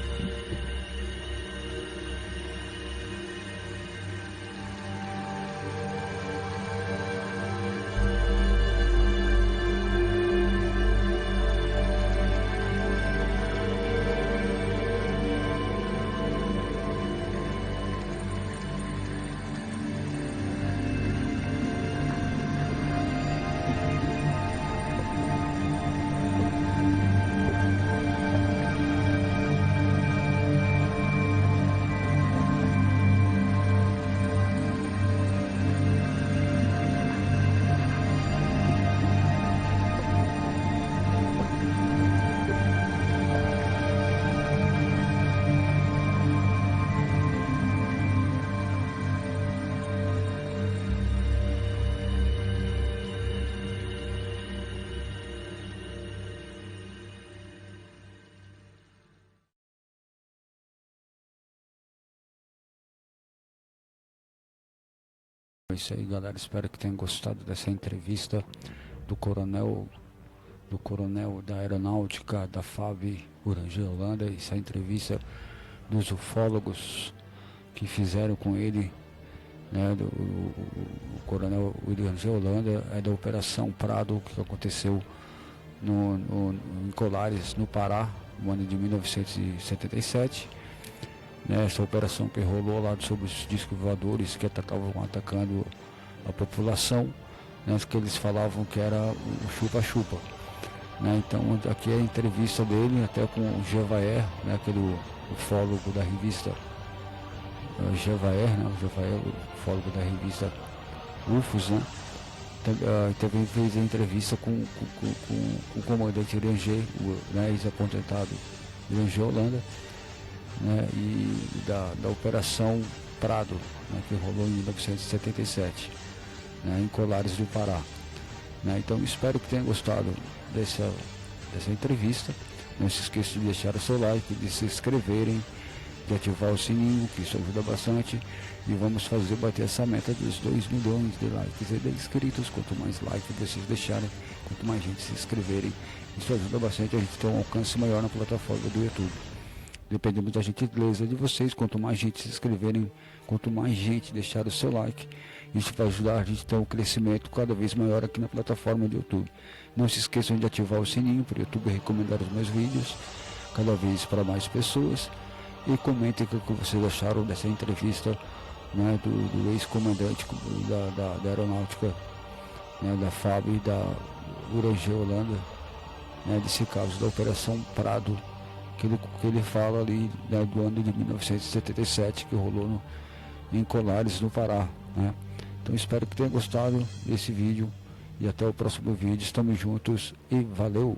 É isso aí, galera, espero que tenham gostado dessa entrevista do coronel da aeronáutica da FAB Urangê Holanda. Essa entrevista dos ufólogos que fizeram com ele, né, o coronel Urangê Holanda, é da Operação Prado, que aconteceu em Colares, no Pará, no ano de 1977. Essa operação que rolou lá sobre os discos voadores que estavam atacando a população, né, que eles falavam que era o chupa-chupa. Né? Então aqui é a entrevista dele até com o Jevaer, né, aquele ufólogo da revista Jevaer, né, o Jevaer, o ufólogo da revista UFOS, né? Também fez a entrevista com o comandante Urangê, né, ex-aposentado Urangê Holanda, né, e da Operação Prado, né, que rolou em 1977, né, em Colares do Pará. Né. Então espero que tenham gostado dessa entrevista. Não se esqueça de deixar o seu like, de se inscreverem, de ativar o sininho, que isso ajuda bastante, e vamos fazer bater essa meta dos 2 milhões de likes e de inscritos. Quanto mais likes vocês deixarem, quanto mais gente se inscreverem, isso ajuda bastante a gente ter um alcance maior na plataforma do YouTube. Dependendo da gentileza de vocês, quanto mais gente se inscreverem, quanto mais gente deixar o seu like, isso vai ajudar a gente a ter um crescimento cada vez maior aqui na plataforma do YouTube. Não se esqueçam de ativar o sininho para o YouTube recomendar os meus vídeos cada vez para mais pessoas, e comentem o que vocês acharam dessa entrevista, né, do ex-comandante da aeronáutica, né, da FAB e da Urangê Holanda, né, desse caso da Operação Prado, que ele fala ali, né, do ano de 1977, que rolou em Colares, no Pará. Né? Então espero que tenham gostado desse vídeo, e até o próximo vídeo. Estamos juntos e valeu!